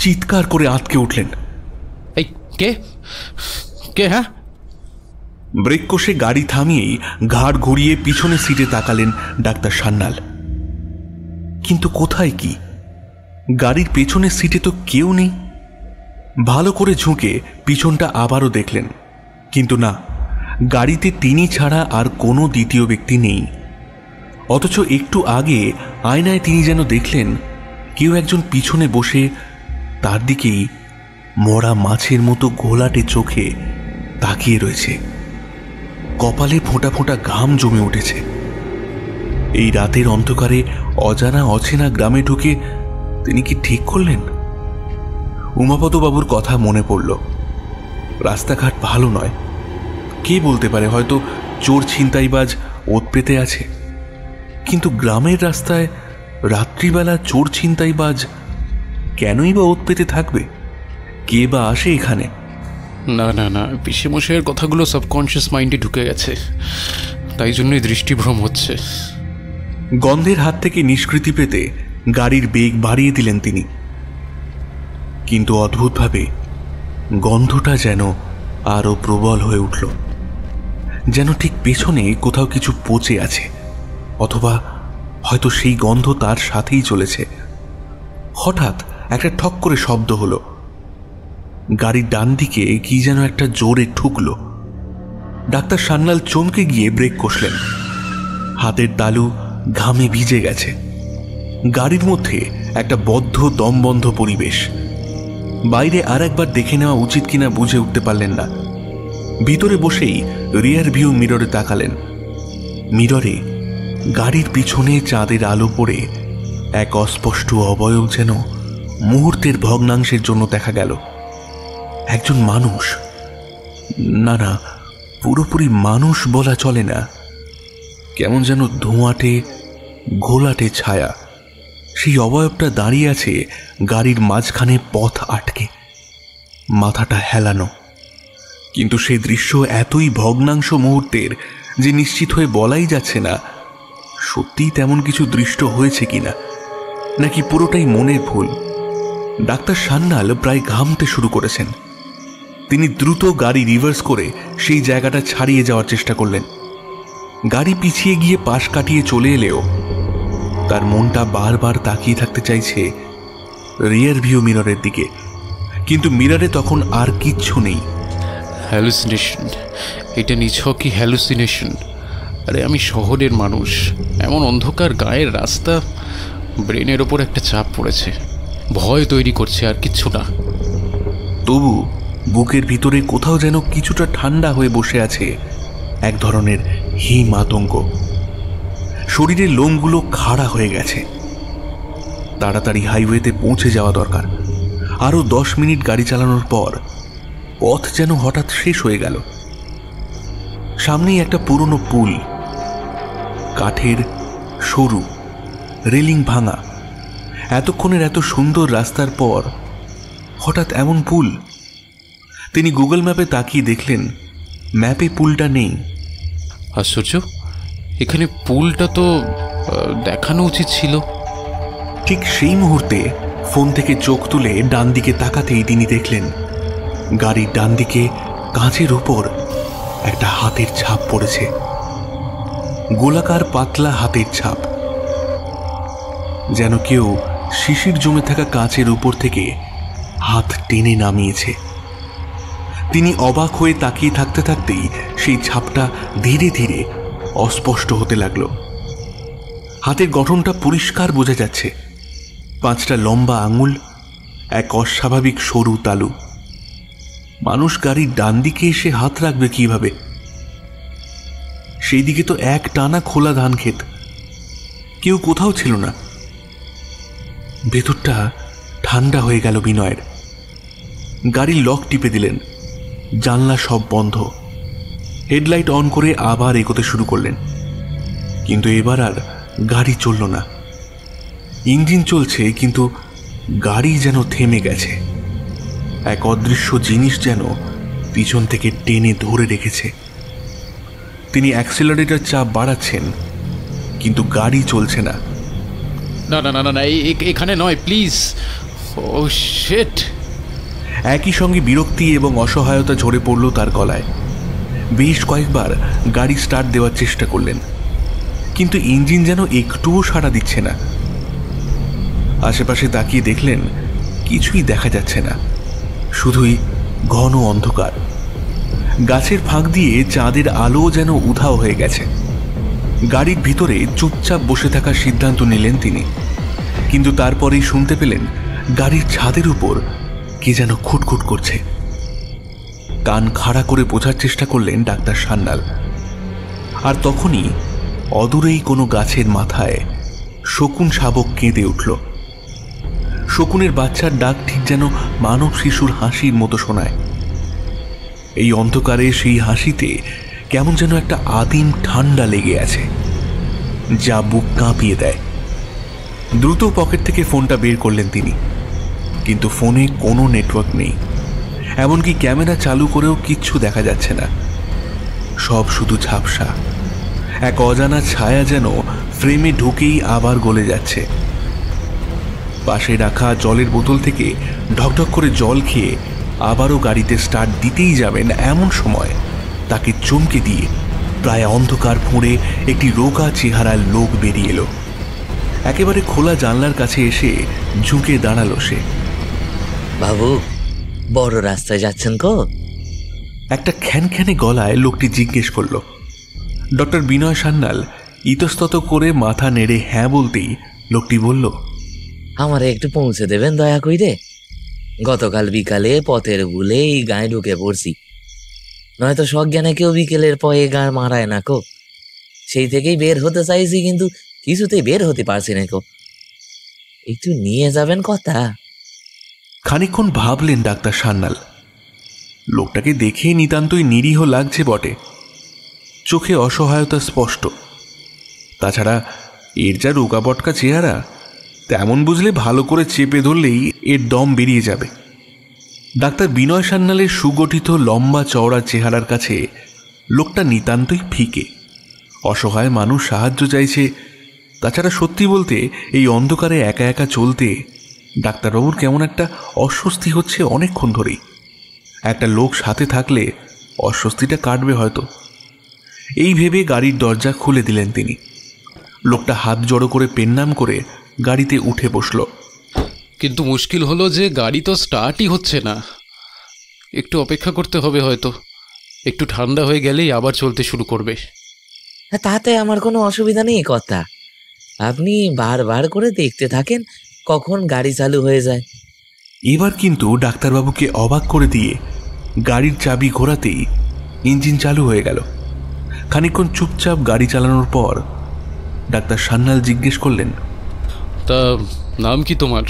চিৎকার করে আঁতকে উঠলেন। এই কে কে? হ্যাঁ। ব্রেক কষে গাড়ি থামিয়েই ঘাড় ঘুরিয়ে পিছনে সিটে তাকালেন ডাক্তার সান্যাল। কিন্তু কোথায় কি? গাড়ির পেছনের সিটে তো কেউ নেই। ভালো করে ঝুঁকে পিছনটা আবারও দেখলেন, কিন্তু না, গাড়িতে তিনি ছাড়া আর কোনো দ্বিতীয় ব্যক্তি নেই। অথচ একটু আগে আয়নায় তিনি যেন দেখলেন কেউ একজন পিছনে বসে তার দিকেই মরা মাছের মতো ঘোলাটে চোখে তাকিয়ে রয়েছে। কপালে ফোঁটা ফোঁটা ঘাম জমে উঠেছে। এই রাতের অন্ধকারে অজানা অচেনা গ্রামে ঢুকে তিনি কি ঠিক করলেন? উমাপদ বাবুর কথা মনে পড়ল। রাস্তাঘাট ভালো নয়, কে বলতে পারে, হয়তো চোর ছিনতাইবাজ ওত পেতে আছে। কিন্তু গ্রামের রাস্তায় রাত্রিবেলা চোর ছিনতাইবাজ কেনই বা ওত পেতে থাকবে? কে বা আসে এখানে? না না না, পিসেমশাইয়ের কথাগুলো সাবকনশিয়াস মাইন্ডে ঢুকে গেছে, তাই জন্যই দৃষ্টিভ্রম হচ্ছে। গন্ধের হাত থেকে নিষ্কৃতি পেতে গাড়ির বেগ বাড়িয়ে দিলেন তিনি। কিন্তু অদ্ভুতভাবে গন্ধটা যেন আরো প্রবল হয়ে উঠল, যেন ঠিক পেছনে কোথাও কিছু পচে আছে, অথবা হয়তো সেই গন্ধ তার সাথেই চলেছে। হঠাৎ একটা ঠক করে শব্দ হলো। গাড়ির ডান দিকে কি যেন একটা জোরে ঠুকলো। ডাক্তার সান্যাল চমকে গিয়ে ব্রেক কষলেন। হাতের তালু ঘামে ভিজে গেছে। গাড়ির মধ্যে একটা বদ্ধ দমবন্ধ পরিবেশ। বাইরে আর একবার দেখে নেওয়া উচিত কিনা বুঝে উঠতে পারলেন না। ভিতরে বসেই রিয়ার ভিউ মিররে তাকালেন। মিররে গাড়ির পিছনে চাঁদের আলো পড়ে এক অস্পষ্ট অবয়ব যেন মুহূর্তের ভগ্নাংশের জন্য দেখা গেল। একজন মানুষ, না না, পুরোপুরি মানুষ বলা চলে না, কেমন যেন ধোঁয়াটে ঘোলাটে ছায়া। সেই অবয়বটা দাঁড়িয়ে আছে গাড়ির মাঝখানে পথ আটকে, মাথাটা হেলানো। কিন্তু সেই দৃশ্য এতই ভগ্নাংশ মুহূর্তের যে নিশ্চিত হয়ে বলাই যাচ্ছে না সত্যিই তেমন কিছু দৃষ্ট হয়েছে কিনা, নাকি পুরোটাই মনের ভুল। ডাক্তার সান্যাল প্রায় ঘামতে শুরু করেছেন। তিনি দ্রুত গাড়ি রিভার্স করে সেই জায়গাটা ছাড়িয়ে যাওয়ার চেষ্টা করলেন। গাড়ি পিছিয়ে গিয়ে পাশ কাটিয়ে চলে এলেও তার মনটা বারবার তাকিয়ে থাকতে চাইছে রিয়ার ভিউ মিররের দিকে, কিন্তু মিররে তখন আর কিচ্ছু নেই। হ্যালুসিনেশন, এটা নিছকই হ্যালুসিনেশন। আরে আমি শহরের মানুষ, এমন অন্ধকার গায়ের রাস্তা, ব্রেনের ওপর একটা চাপ পড়েছে, ভয় তৈরি করছে, আর কিচ্ছু না। তবু বুকের ভিতরে কোথাও যেন কিছুটা ঠান্ডা হয়ে বসে আছে এক ধরনের হিম আতঙ্ক। শরীরের লোমগুলো খাড়া হয়ে গেছে। তাড়াতাড়ি হাইওয়েতে পৌঁছে যাওয়া দরকার। আরো 10 মিনিট গাড়ি চালানোর পর পথ যেন হঠাৎ শেষ হয়ে গেল। সামনেই একটা পুরনো পুল, কাঠের, সরু, রেলিং ভাঙা। এতক্ষণের এত সুন্দর রাস্তার পর হঠাৎ এমন পুল। তিনি গুগল ম্যাপে তাকিয়ে দেখলেন ম্যাপে পুলটা নেই। আশ্চর্য, এখানে পুলটা তো দেখানো উচিত ছিল। ঠিক সেই মুহূর্তে ফোন থেকে চোখ তুলে ডান দিকে তাকাতেই তিনি দেখলেন গাড়ির ডান দিকে কাঁচের উপর একটা হাতের ছাপ পড়েছে। গোলাকার পাতলা হাতের ছাপ, যেন কেউ শিশির জমে থাকা কাঁচের উপর থেকে হাত টেনে নামিয়েছে। তিনি অবাক হয়ে তাকিয়ে থাকতে থাকতেই সেই ছাপটা ধীরে ধীরে অস্পষ্ট হতে লাগলো। হাতের গঠনটা পরিষ্কার বোঝা যাচ্ছে। 5টা লম্বা আঙুল, এক অস্বাভাবিক সরু তালু। মানুষ গাড়ির ডান দিকে এসে হাত রাখবে কিভাবে? সেই দিকে তো এক টানা খোলা ধান ক্ষেত, কেউ কোথাও ছিল না। ভেতরটা ঠান্ডা হয়ে গেল বিনয়ের। গাড়ির লক টিপে দিলেন, জানলা সব বন্ধ। হেডলাইট অন করে আবার এগোতে শুরু করলেন, কিন্তু এবার আর গাড়ি চলল না। ইঞ্জিন চলছে, কিন্তু গাড়ি যেন থেমে গেছে। এক অদৃশ্য জিনিস যেন পিছন থেকে টেনে ধরে রেখেছে। তিনি অ্যাক্সিলারেটর চাপ বাড়াচ্ছেন, কিন্তু গাড়ি চলছে না। না না না না, এখানে নয়, প্লিজ। O sheet! একই সঙ্গে বিরক্তি এবং অসহায়তা ঝরে পড়ল তার গলায়। বেশ কয়েকবার গাড়ি স্টার্ট দেওয়ার চেষ্টা করলেন, কিন্তু ইঞ্জিন যেন একটুও সাড়া দিচ্ছে না। আশেপাশে তাকিয়ে দেখলেন কিছুই দেখা যাচ্ছে না, শুধুই ঘন অন্ধকার। গাছের ফাঁক দিয়ে চাঁদের আলো যেন উধাও হয়ে গেছে। গাড়ির ভিতরে চুপচাপ বসে থাকার সিদ্ধান্ত নিলেন তিনি, কিন্তু তারপরেই শুনতে পেলেন গাড়ির ছাদের উপর কে যেন খুটখুট করছে। কান খাড়া করে বোঝার চেষ্টা করলেন ডাক্তার সান্যাল। আর তখনই অদূরেই কোনো গাছের মাথায় শকুন শাবক কেঁদে উঠল। শকুনের বাচ্চার ডাক ঠিক যেন মানব শিশুর হাসির মতো শোনায়। এই অন্ধকারে সেই হাসিতে কেমন যেন একটা আদিম ঠান্ডা লেগে আছে, যা বুক কাঁপিয়ে দেয়। দ্রুত পকেট থেকে ফোনটা বের করলেন তিনি, কিন্তু ফোনে কোনো নেটওয়ার্ক নেই। এমনকি ক্যামেরা চালু করেও কিচ্ছু দেখা যাচ্ছে না, সব শুধু ঝাপসা। এক অজানা ছায়া যেন ফ্রেমে ঢুকেই আবার গলে যাচ্ছে। পাশে রাখা জলের বোতল থেকে ঢকঢক করে জল খেয়ে আবারও গাড়িতে স্টার্ট দিতেই যাবেন, এমন সময় তাকে চমকে দিয়ে প্রায় অন্ধকার ফুঁড়ে একটি রোগা চেহারার লোক বেরিয়ে এলো। একেবারে খোলা জানলার কাছে এসে ঝুঁকে দাঁড়ালো সে। বাবু, বড় রাস্তায় যাচ্ছেন কো? একটা খ্যানখ্যানে গলায় লোকটি জিজ্ঞেস করল। ডক্টর বিনয় সান্যাল ইতস্তত করে মাথা নেড়ে হ্যাঁ বলতেই লোকটি বলল, আমারে একটু পৌঁছে দেবেন দয়া কইরে? গতকাল বিকালে পথের ভুলে এই গায়ে ঢুকে পড়ছি, নয়তো সজ্ঞানে কেউ বিকেলের পরে গাঁ মারায় না কো। সেই থেকেই বের হতে চাইছি, কিন্তু কিছুতেই বের হতে পারছি না কো। একটু নিয়ে যাবেন কথা? খানিকক্ষণ ভাবলেন ডাক্তার সান্যাল। লোকটাকে দেখে নিতান্তই নিরীহ লাগছে বটে, চোখে অসহায়তা স্পষ্ট। তাছাড়া এর যা রোগাবটকা চেহারা, তেমন বুঝলে ভালো করে চেপে ধরলেই এর দম বেরিয়ে যাবে। ডাক্তার বিনয় সান্যালের সুগঠিত লম্বা চওড়া চেহারার কাছে লোকটা নিতান্তই ফিকে। অসহায় মানুষ সাহায্য চাইছে। তাছাড়া সত্যি বলতে এই অন্ধকারে একা একা চলতে ডাক্তারবাবুর কেমন একটা অস্বস্তি হচ্ছে অনেকক্ষণ ধরেই। একটা লোক সাথে থাকলে অস্বস্তিটা কাটবে হয়তো, এই ভেবে গাড়ির দরজা খুলে দিলেন তিনি। লোকটা হাত জড়ো করে পেন্নাম করে গাড়িতে উঠে বসল। কিন্তু মুশকিল হলো যে গাড়ি তো স্টার্টই হচ্ছে না। একটু অপেক্ষা করতে হবে হয়তো, একটু ঠান্ডা হয়ে গেলেই আবার চলতে শুরু করবে। তাতে আমার কোনো অসুবিধা নেই কথা। আপনি বারবার করে দেখতে থাকেন কখন গাড়ি চালু হয়ে যায়। এবার কিন্তু ডাক্তারবাবুকে অবাক করে দিয়ে গাড়ির চাবি ঘোরাতেই ইঞ্জিন চালু হয়ে গেল। খানিকক্ষণ চুপচাপ গাড়ি চালানোর পর ডাক্তার সান্যাল জিজ্ঞেস করলেন, তা নাম কি তোমার?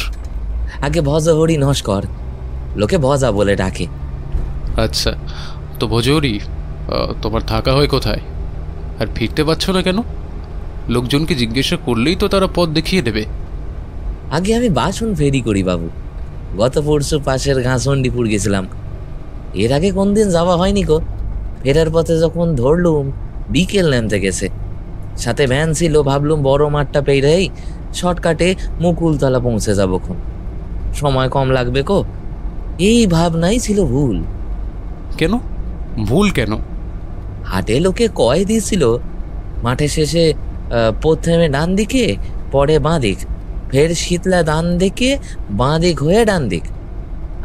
আগে ভজহরি নস্কর, লোকে ভজা বলে ডাকে। আচ্ছা, তো ভজহরি, তোমার থাকা হয় কোথায়? আর ফিরতে পারছো না কেন? লোকজনকে জিজ্ঞাসা করলেই তো তারা পথ দেখিয়ে দেবে। আগে আমি বাসন ফেরি করি বাবু। গত পরশু পাশের ঘাসন্ডিপুর গেছিলাম, এর আগে কোনদিন যাওয়া হয়নি গো। ফেরার পথে যখন ধরলুম বিকেল নামতে গেছে, সাথে ভ্যান ছিল, ভাবলুম বড় মাঠটা পেরিয়েই শর্টকাটে মুকুলতলা পৌঁছে যাবো, সময় কম লাগবে কো। এই ভাবনাই ছিল ভুল। কেন ভুল কেন? হাটে লোকে কয় দিয়েছিল মাঠে শেষে প্রথমে ডান দিকে, পরে বাঁ দিক, ফের শীতলা ডান দিকে, বাঁ দিক হয়ে ডান দিক।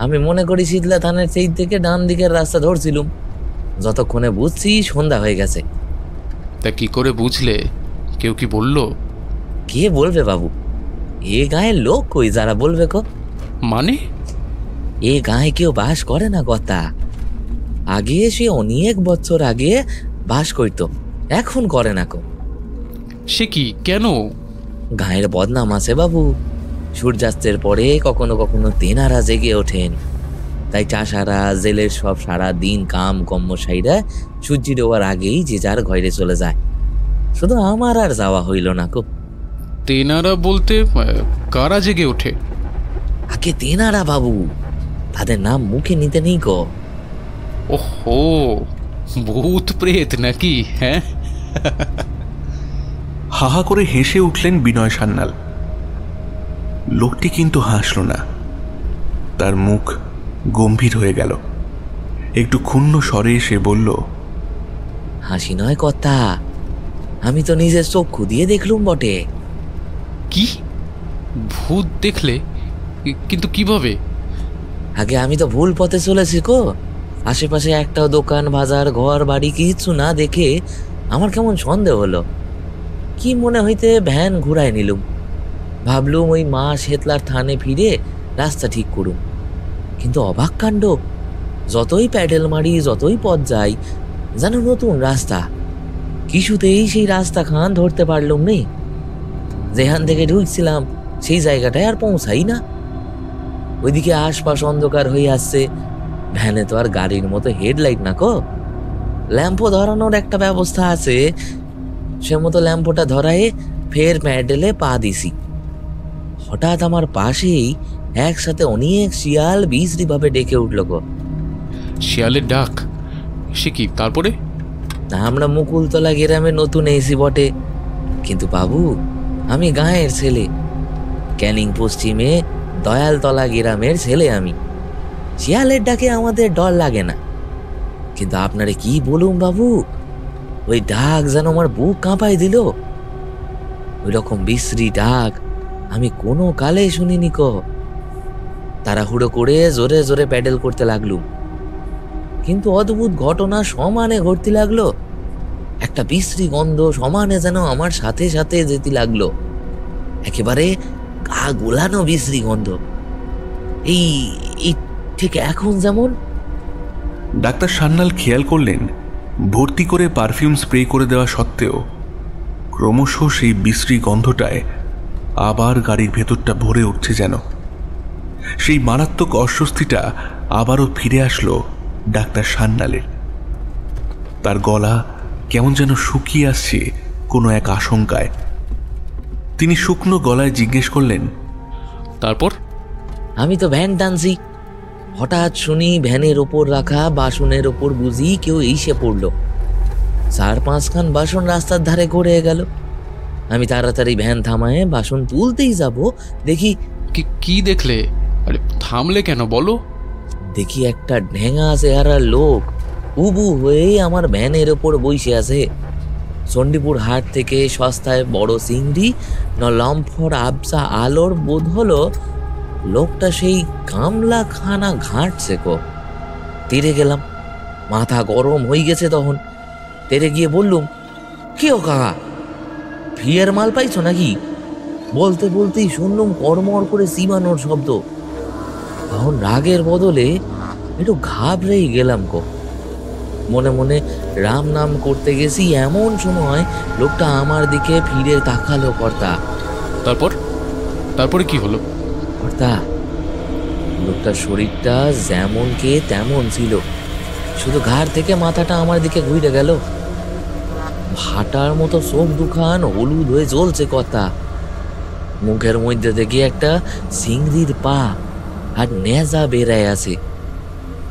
আমি মনে করি শীতলা থানের সেই থেকে ডান দিকের রাস্তা ধরছিলুম, যতক্ষণে বুঝছি সন্ধ্যা হয়ে গেছে। তা কি করে বুঝলে? কেউ কি বললো? কে বলবে বাবু, এ গায়ে লোক কই যারা বলবে কো? মানে? এ গায়ে কেউ বাস করে না কথা। আগে সে অনেক বছর আগে বাস করতো, এখন করে না কো। সে কি, কেন? গায়ের বদনাম আছে বাবু। সূর্যাস্তের পরে কখনো কখনো তেনারা জেগে ওঠেন, তাই চাষারা জেলের সব সারা দিন কাম কর্মশাইরা সূর্য ডোবার আগেই যে যার ঘরে চলে যায়। শুধু আমার আর যাওয়া হইল না কো। তেনারা বলতে কারা জেগে ওঠে? আগে তেনারা বাবু, তাদের নাম মুখে নিতে নেই গো। ওহো, ভূত প্রেত নাকি? হ্যাঁ। হাহা করে হেসে উঠলেন বিনয় সান্যাল। লোকটি কিন্তু হাসল না, তার মুখ গম্ভীর হয়ে গেল। একটু ক্ষুণ্ণ স্বরে এসে বলল, হাসি নয় কথা, আমি তো নিজের চক্ষু দিয়ে দেখলুম বটে। কি ভূত দেখলে? কিন্তু কিভাবে? আগে আমি তো ভুল পথে চলেছি কো। আশেপাশে একটাও দোকান বাজার ঘর বাড়ি কিছু না দেখে আমার কেমন সন্দেহ হলো। কি মনে হইতে ভ্যান ঘুরায় নিলুম, ভাবলুম ওই মা শেতলার থানে ফিরে রাস্তা ঠিক করুম। কিন্তু অবাক কাণ্ড, যতই প্যাডেল মারি যতই পথ যাই যেন নতুন রাস্তা। কিছুতেই সেই রাস্তা খান ধরতে পারলাম নেই। যেখান থেকে ঢুকছিলাম সেই জায়গাটায় আর পৌঁছাই না। ওইদিকে আশপাশ অন্ধকার হয়ে আসছে। ভ্যানে তো আর গাড়ির মতো হেডলাইট না কো, ল্যাম্পও ধরানোর একটা ব্যবস্থা আছে। সে মতো ল্যাম্পটা ধরায়ে ফের প্যাডেলে পা দিছি। হঠাৎ আমার পাশেই একসাথে অনেক শিয়াল বিশ্রী ভাবে ডেকে উঠল গো। শিয়ালের ডাক? সে কি তারপরে? আমরা মুকুলতলা গ্রামে নতুন এসি বটে, কিন্তু বাবু আমি গাঁয়ের ছেলে। ক্যানিং পশ্চিমে দয়ালতলা গ্রামের ছেলে আমি। শিয়ালের ডাকে আমাদের ডর লাগে না, কিন্তু আপনারে কি বলুম বাবু, ওই ডাক যেন আমার বুক কাঁপাই দিল। ওই রকম বিশ্রী ডাক আমি কোনো কালে শুনিনি ক। তাড়াহুড়ো করে জোরে জোরে প্যাডেল করতে লাগলুম, কিন্তু অদ্ভুত ঘটনা সমানে ঘটতে লাগলো। একটা বিশ্রী গন্ধ সমানে যেন আমার সাথে সাথে যেতে লাগলো, একেবারে গা গোলানো বিশ্রী গন্ধ। এই এই ঠিক এখন যেমন। ডাক্তার সান্যাল খেয়াল করলেন ভর্তি করে পারফিউম স্প্রে করে দেওয়া সত্ত্বেও ক্রমশ সেই বিশ্রী গন্ধটায় আবার গাড়ির ভেতরটা ভরে উঠছে যেন। সেই মারাত্মক অস্বস্তিটা আবারও ফিরে আসলো ডাক্তার সান্যালের। তার গলা কেমন যেন শুকিয়ে আসছে কোনো এক আশঙ্কায়। তিনি শুকনো গলায় জিজ্ঞেস করলেন, তারপর? আমি তো ভ্যান টানছি, হঠাৎ শুনি ভ্যানের ওপর রাখা বাসনের ওপর বুঝি কেউ এসে পড়ল। 4-5খান বাসন রাস্তার ধারে গড়ে গেল। আমি তাড়াতাড়ি ভ্যান থামায় বাসন তুলতেই যাব, দেখি কি দেখলে? আরে থামলে কেন বলো? দেখি একটা ঢেঙা চেহারার লোক উবু হয়ে আমার ভ্যানের ওপর বসে আছে। চণ্ডীপুর হাট থেকে সস্তায় বড় চিংড়ি ন লম্ফর আবসা আলোর বোধ হলো লোকটা সেই কামলা খানা ঘাঁটছে কো। তেরে গেলাম, মাথা গরম হয়ে গেছে তখন। তেরে গিয়ে বললুম, কি ও কাকা, ফিয়ের মাল পাইছো নাকি? বলতে বলতেই শুনলুম কড়মড় করে চিবানোর শব্দ। তখন রাগের বদলে একটু ঘাবড়েই গেলাম কো। মনে মনে রাম নাম করতে গেছি, এমন সময় লোকটা আমার দিকে ফিরে তাকালো। কর্তা। তারপরে কি হলো? কর্তা, লোকটার শরীরটা যেমন কে তেমন ছিল, শুধু ঘাড় থেকে মাথাটা আমার দিকে ঘুরে গেল। ভাটার মতো চোখ দুখান হলুদ হয়ে জ্বলছে কর্তা। মুখের মধ্যে থেকে একটা চিংড়ির পা আর নেজা বেড়ায় আছে।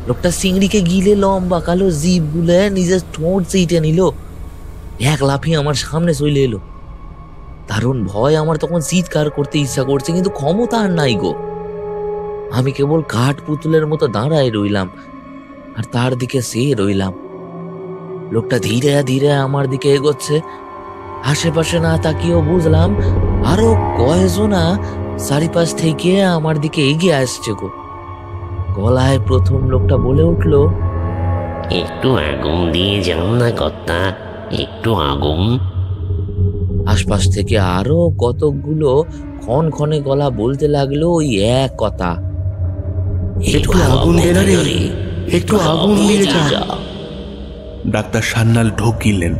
লোকটা চিংড়িকে গিলে লম্বা কালো জিভ গুলে নিজের ঠোঁট চিটে নিল। এক লাফিয়ে আমার সামনে চলে এলো। দারুণ ভয় আমার তখন চিৎকার করতে ইচ্ছা করছে, কিন্তু ক্ষমতা আর নাই গো। আমি কেবল কাঠ পুতুলের মতো দাঁড়ায় রইলাম আর তার দিকে চেয়ে রইলাম। লোকটা ধীরে ধীরে আমার দিকে এগোচ্ছে। আশেপাশে না তাকিয়েও বুঝলাম আরো কয়েকজনা চারিপাশ থেকে আমার দিকে এগিয়ে আসছে গো। গলায় প্রথম লোকটা বলে উঠল, একটু আগুন দিয়ে যাও না কর্তা, একটু আগুন। আশপাশ থেকে আরো কতকগুলো ক্ষণে গলা বলতে লাগলো ওই এক কথা, একটু আগুন দে না রে, একটু আগুন দিয়ে যা। ডাক্তার সান্যাল ঢোক গিললেন।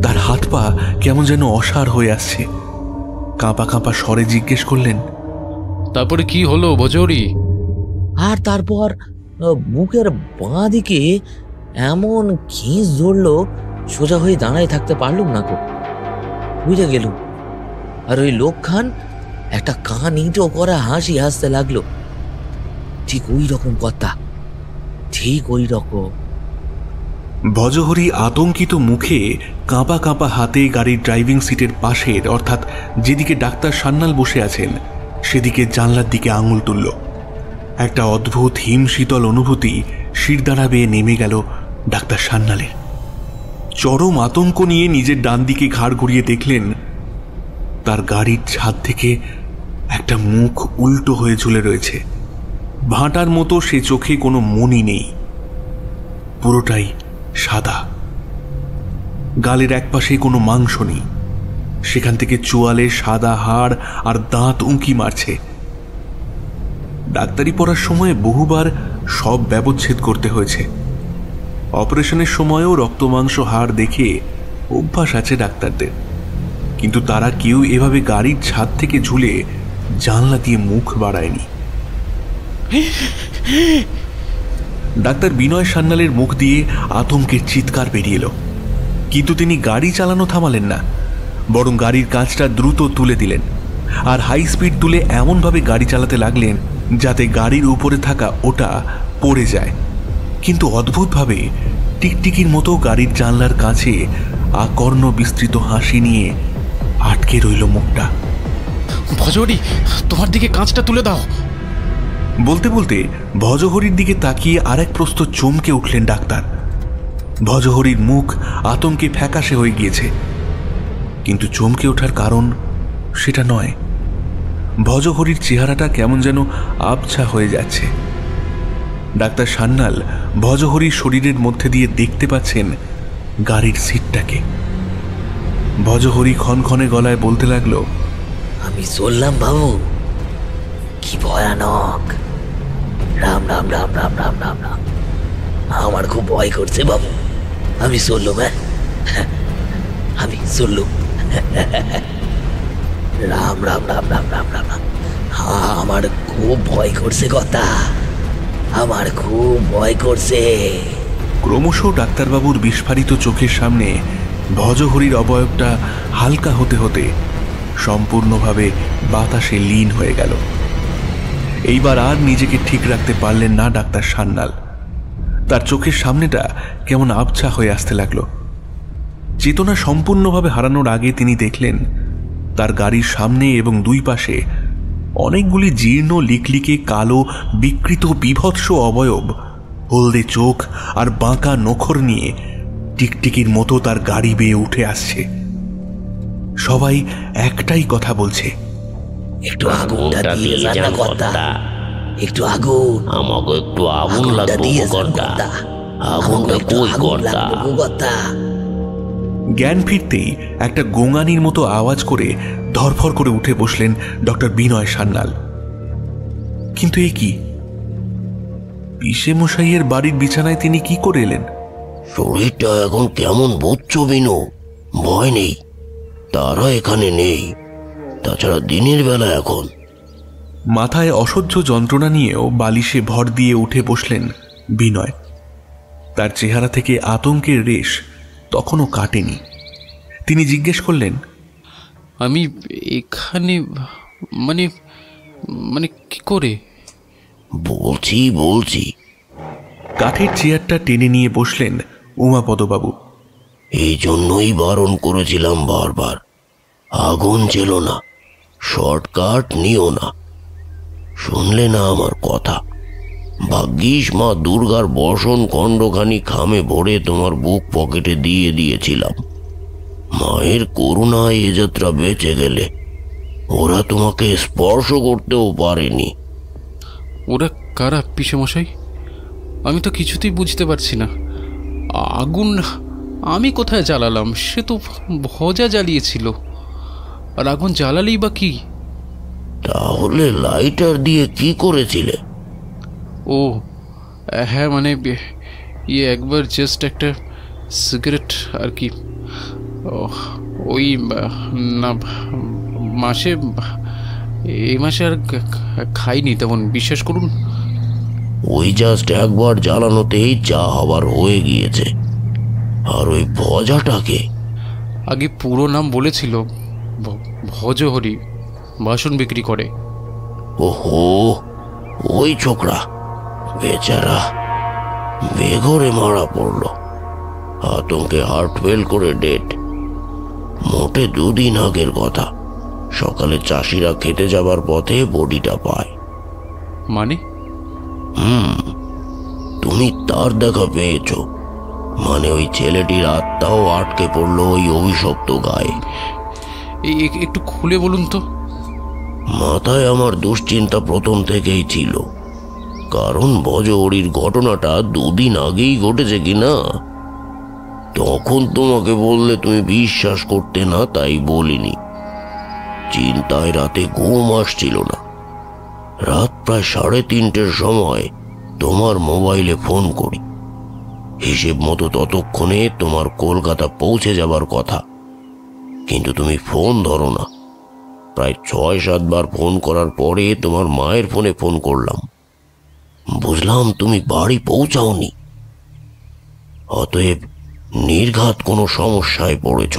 তার হাত পা কেমন যেন অসাড় হয়ে আসছে। কাঁপা কাঁপা স্বরে জিজ্ঞেস করলেন, তারপরে কি হলো ভজৌরি? আর তারপর বুকের বাঁ দিকে এমন খিঁচ ধরলো, সোজা হয়ে দাঁড়ায় থাকতে পারলুম না গো। বুঝে গেলুম। আর ওই লোকখান একটা কান ইঁটো করা হাসি হাসতে লাগলো। ঠিক ওই রকম কথা, ঠিক ওই রকম। ভজহরি আতঙ্কিত মুখে কাঁপা কাঁপা হাতে গাড়ির ড্রাইভিং সিটের পাশের, অর্থাৎ যেদিকে ডাক্তার সান্যাল বসে আছেন সেদিকে জানলার দিকে আঙুল তুলল। একটা অদ্ভুত হিমশীতল অনুভূতি শিরদাঁড়া বেয়ে নেমে গেল ডাক্তার সান্যালের। চরম আতঙ্ক নিয়ে নিজের ডান দিকে ঘাড় ঘুরিয়ে দেখলেন তার গাড়ির ছাদ থেকে একটা মুখ উল্টো হয়ে ঝুলে রয়েছে। ভাঁটার মতো সে চোখে কোনো মনি নেই, পুরোটাই সাদা। গালের একপাশে কোনো মাংস নেই, সেখান থেকে চোয়ালে সাদা হাড় আর দাঁত উঁকি মারছে। ডাক্তারি পড়ার সময় বহুবার সব ব্যবচ্ছেদ করতে হয়েছে। অপারেশনের সময়ও রক্তমাংস হাড় দেখে অভ্যাস আছে ডাক্তারদের, কিন্তু তারা কেউ এভাবে গাড়ির ছাদ থেকে ঝুলে জানলা দিয়ে মুখ বাড়ায়নি। ডাক্তার বিনয় সান্যালের মুখ দিয়ে আতঙ্কের চিৎকার বেরিয়ে এলো, কিন্তু তিনি গাড়ি চালানো থামালেন না, বরং গাড়ির কাঁচটা দ্রুত তুলে দিলেন আর হাই স্পিড তুলে এমনভাবে গাড়ি চালাতে লাগলেন যাতে গাড়ির উপরে থাকা ওটা পড়ে যায়। কিন্তু অদ্ভুতভাবে টিকটিকির মতো গাড়ির জানলার কাছে আকর্ণ বিস্তৃত হাসি নিয়ে আটকে রইল মুখটা। ভজহরি, তোমার দিকে কাঁচটা তুলে দাও। বলতে বলতে ভজহরির দিকে তাকিয়ে আরেক প্রস্ত চমকে উঠলেন ডাক্তার। ভজহরির মুখ আতঙ্কে ফ্যাকাশে হয়ে গিয়েছে, কিন্তু চমকে ওঠার কারণ সেটা নয়। ভজহরির চেহারাটা কেমন যেন আবছা হয়ে যাচ্ছে। ডাক্তার সান্যাল ভজহরির শরীরের মধ্যে দিয়ে দেখতে পাচ্ছেন গাড়ির সিটটাকে। ভজহরি ক্ষণক্ষণে গলায় বলতে লাগলো, আমি চললাম বাবু, কি ভয়ানক! রাম রাম রাম রাম রাম রাম রাম, আমার খুব ভয় করছে বাবু। আমি চললুম, আমি চললুম। রাম রাম রাম রাম রাম রাম রাম, আমার খুব ভয় করছে কথা, আমার খুব ভয় করছে। ক্রমশ ডাক্তারবাবুর বিস্ফারিত চোখের সামনে ভজহরির অবয়বটা হালকা হতে হতে সম্পূর্ণভাবে বাতাসে লীন হয়ে গেল। এইবার আর নিজেকে ঠিক রাখতে পারলেন না ডাক্তার সান্যাল। তার চোখের সামনেটা কেমন আবছা হয়ে আসতে লাগলো। চেতনা সম্পূর্ণভাবে হারানোর আগে তিনি দেখলেন তার গাড়ির সামনে এবং দুই পাশে অনেকগুলি জীর্ণ লিকলিকে কালো বিকৃত বিভৎস অবয়ব, হলদে চোখ আর বাঁকা নখর নিয়ে টিকটিকির মতো তার গাড়ি বেয়ে উঠে আসছে। সবাই একটাই কথা বলছে, একটু আগুনটা দিয়ে যান কর্তা, একটু আগুন, আমাকে একটু আগুন লাগবে কর্তা, আগুনটা কই কর্তা? জ্ঞান ফিরতেই একটা গোঙানির মতো আওয়াজ করে ধরফর করে উঠে বসলেন ডক্টর বিনয় সান্যাল। কিন্তু এ কি? পিসে মশাইয়ের বাড়ির বিছানায় তিনি কি করে এলেন? শরীরটা এখন কেমন বুঝছো বিনু? ভয় নেই, তারা এখানে নেই। তাছাড়া দিনের বেলা এখন। মাথায় অসহ্য যন্ত্রণা নিয়েও বালিশে ভর দিয়ে উঠে বসলেন বিনয়। তার চেহারা থেকে আতঙ্কের রেশ তখনও কাটেনি। তিনি জিজ্ঞেস করলেন, আমি এখানে মানে মানে কি করে? বলছি কাঠের চেয়ারটা টেনে নিয়ে বসলেন উমাপদবাবু। এই জন্যই বারণ করেছিলাম বারবার, আগুন ছিল না, শর্টকাট নিও না। শুনলে না আমার কথা। ভাগ্যিস মা দুর্গার বসন খণ্ডখানি খামে ভরে তোমার বুক পকেটে দিয়ে দিয়েছিলাম। মায়ের করুণায় এ যাত্রা বেঁচে গেলে। ওরা তোমাকে স্পর্শ করতেও পারেনি। ওরা কারা পিসেমশাই? আমি তো কিছুতেই বুঝতে পারছি না। আগুন আমি কোথায় জ্বালালাম? সে তো ভজা জ্বালিয়েছিল। আর আগুন জ্বালালেই বা কি? তাহলে লাইটার দিয়ে কি করেছিলে? ও হ্যাঁ, মানে একবার জাস্ট একটা সিগারেট আর কি। ওই না, এই মাসে আর খাইনি তেমন, বিশ্বাস করুন। ওই জাস্ট একবার জ্বালানোতেই যা হবার হয়ে গিয়েছে। আর ওই ভজাটাকে? আগে পুরো নাম বলেছিল, ভজহরি, বাসন বিক্রি করে। ওহো, ওই ছোকরা বেচারা বেঘরে মারা পড়ল। আতঙ্কে হার্ট ফেল করে ডেড। মোটে 2 দিন আগের কথা। সকালে চাষিরা খেতে যাবার পথে বডিটা পায়। মানে? তুমি তার দেখা পেয়েছ? মানে ওই ছেলেটির আত্মাও আটকে পড়লো ওই অভিশপ্ত গায়ে। একটু খুলে বলুন তো। মাথায় আমার দুশ্চিন্তা প্রথম থেকেই ছিল, কারণ ভজহরির ঘটনাটা 2 দিন আগেই ঘটেছে কিনা। তখন তোমাকে বললে তুমি বিশ্বাস করতে না, তাই বলিনি। চিন্তায় রাতে ঘুম আসছিল না। রাত প্রায় 3:30 সময় তোমার মোবাইলে ফোন করি। হিসেব মতো ততক্ষণে তোমার কলকাতা পৌঁছে যাবার কথা, কিন্তু তুমি ফোন ধরো না। প্রায় 6-7 বার ফোন করার পরে তোমার মায়ের ফোনে ফোন করলাম, বুঝলাম তুমি বাড়ি পৌঁছাওনি। অতএব নির্ঘাত কোনো সমস্যায় পড়েছ।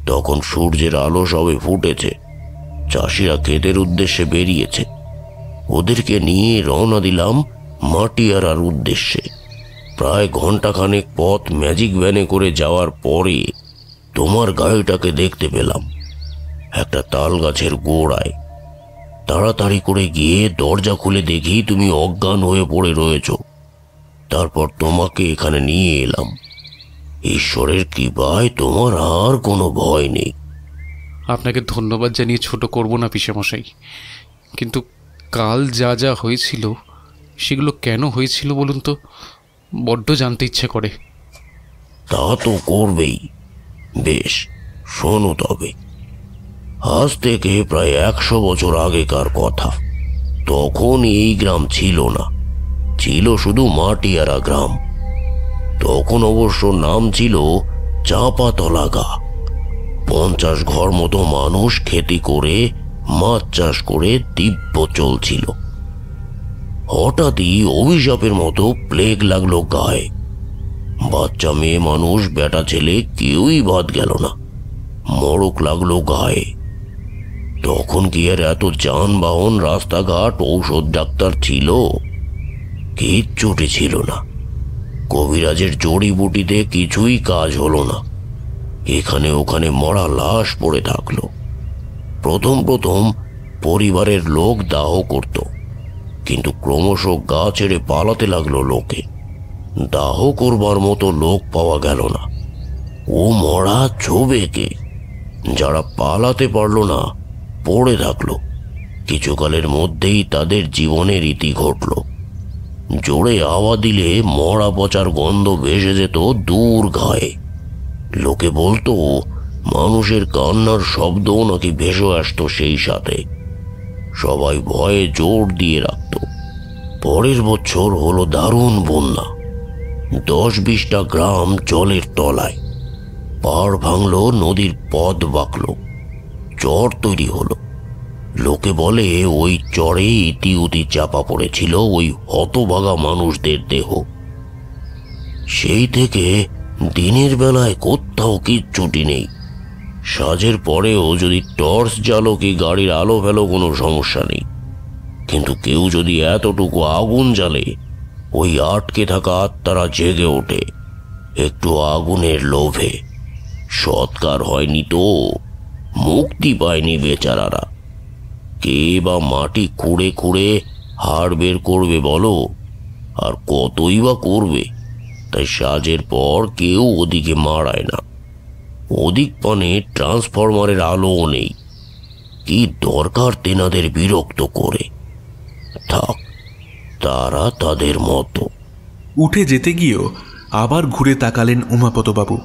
তখন সূর্যের আলো সবে ফুটেছে, চাষিরা ক্ষেতের উদ্দেশ্যে বেরিয়েছে। ওদেরকে নিয়ে রওনা দিলাম মাটিয়ারার উদ্দেশ্যে। প্রায় ঘন্টাখানেক পথ ম্যাজিক ভ্যানে করে যাওয়ার পরে তোমার গাড়িটাকে দেখতে পেলাম একটা তাল গাছের গোড়ায়। তাড়াতাড়ি করে গিয়ে দরজা খুলে দেখি তুমি অজ্ঞান হয়ে পড়ে রয়েছ। তারপর তোমাকে এখানে নিয়ে এলাম। ঈশ্বরের কৃপায় তোমার আর কোনো ভয় নেই। আপনাকে ধন্যবাদ জানিয়ে ছোট করব না পিসেমশাই, কিন্তু কাল যা যা হয়েছিল সেগুলো কেন হয়েছিল বলুন তো? বড্ড জানতে ইচ্ছে করে। তা তো করবেই। বেশ, শোনো তবে। আজ থেকে প্রায় 100 বছর আগেকার কথা। তখন এই গ্রাম ছিল না, ছিল শুধু মাটিয়ারা গ্রাম। তখন অবশ্য নাম ছিল চাঁপাতলা গা। 50 ঘর মতো মানুষ খেতি করে মাছ চাষ করে দিব্য চলছিল। হঠাৎই অভিশাপের মতো প্লেগ লাগলো গায়ে। বাচ্চা মেয়ে মানুষ বেটা ছেলে কেউই বাদ গেল না, মড়ক লাগলো গায়ে। তখন কি আর এত যানবাহন, রাস্তাঘাট, ঔষধ ডাক্তার ছিল? কিচ্ছুটি ছিল না। কবিরাজের জড়িবুটিতে কিছুই কাজ হলো না। এখানে ওখানে মরা লাশ পড়ে থাকলো। প্রথম প্রথম পরিবারের লোক দাহ করত, কিন্তু ক্রমশ গা ছেড়ে পালাতে লাগলো লোকে। দাহ করবার মতো লোক পাওয়া গেল না। ও মরা ছবে কে? যারা পালাতে পারল না পড়ে থাকলো। কিছুকালের মধ্যেই তাদের জীবনের ইতি ঘটল। জোরে হাওয়া দিলে মরা পচার গন্ধ ভেসে যেত দূর গায়ে। লোকে বলতো মানুষের কান্নার শব্দও নাকি ভেসে আসতো সেই সাথে। সবাই ভয়ে জোর দিয়ে রাখত। পরের বছর হলো দারুণ বন্যা। 10-20টা গ্রাম জলের তলায়। পাড় ভাঙলো, নদীর পথ বাঁকলো, চর তৈরি হলো। লোকে বলে ওই চরে ইতি উতি চাপা পড়েছিল ওই হতভাগা মানুষদের দেহ। সেই থেকে দিনের বেলায় কোথাও কিচ্ছুটি নেই। সাজের পরেও যদি টর্চ জ্বালো কি গাড়ির আলো ফেলো কোনো সমস্যা নেই, কিন্তু কেউ যদি এতটুকু আগুন জ্বালে ওই আটকে থাকা আত্মারা জেগে ওঠে একটু আগুনের লোভে। সৎকার হয়নি তো, মুক্তি পায়নি বেচারারা। কে বা মাটি খুঁড়ে খুঁড়ে হাড় বের করবে বলো? আর কতই বা করবে? তাই সাজের পর কেউ ওদিকে মারায় না। ওদিক পানে ট্রান্সফরমারের আলোও নেই। কি দরকার তেনাদের বিরক্ত করে? থাক, তারা তাদের মতো। উঠে যেতে গিয়েও আবার ঘুরে তাকালেন উমাপতবাবু।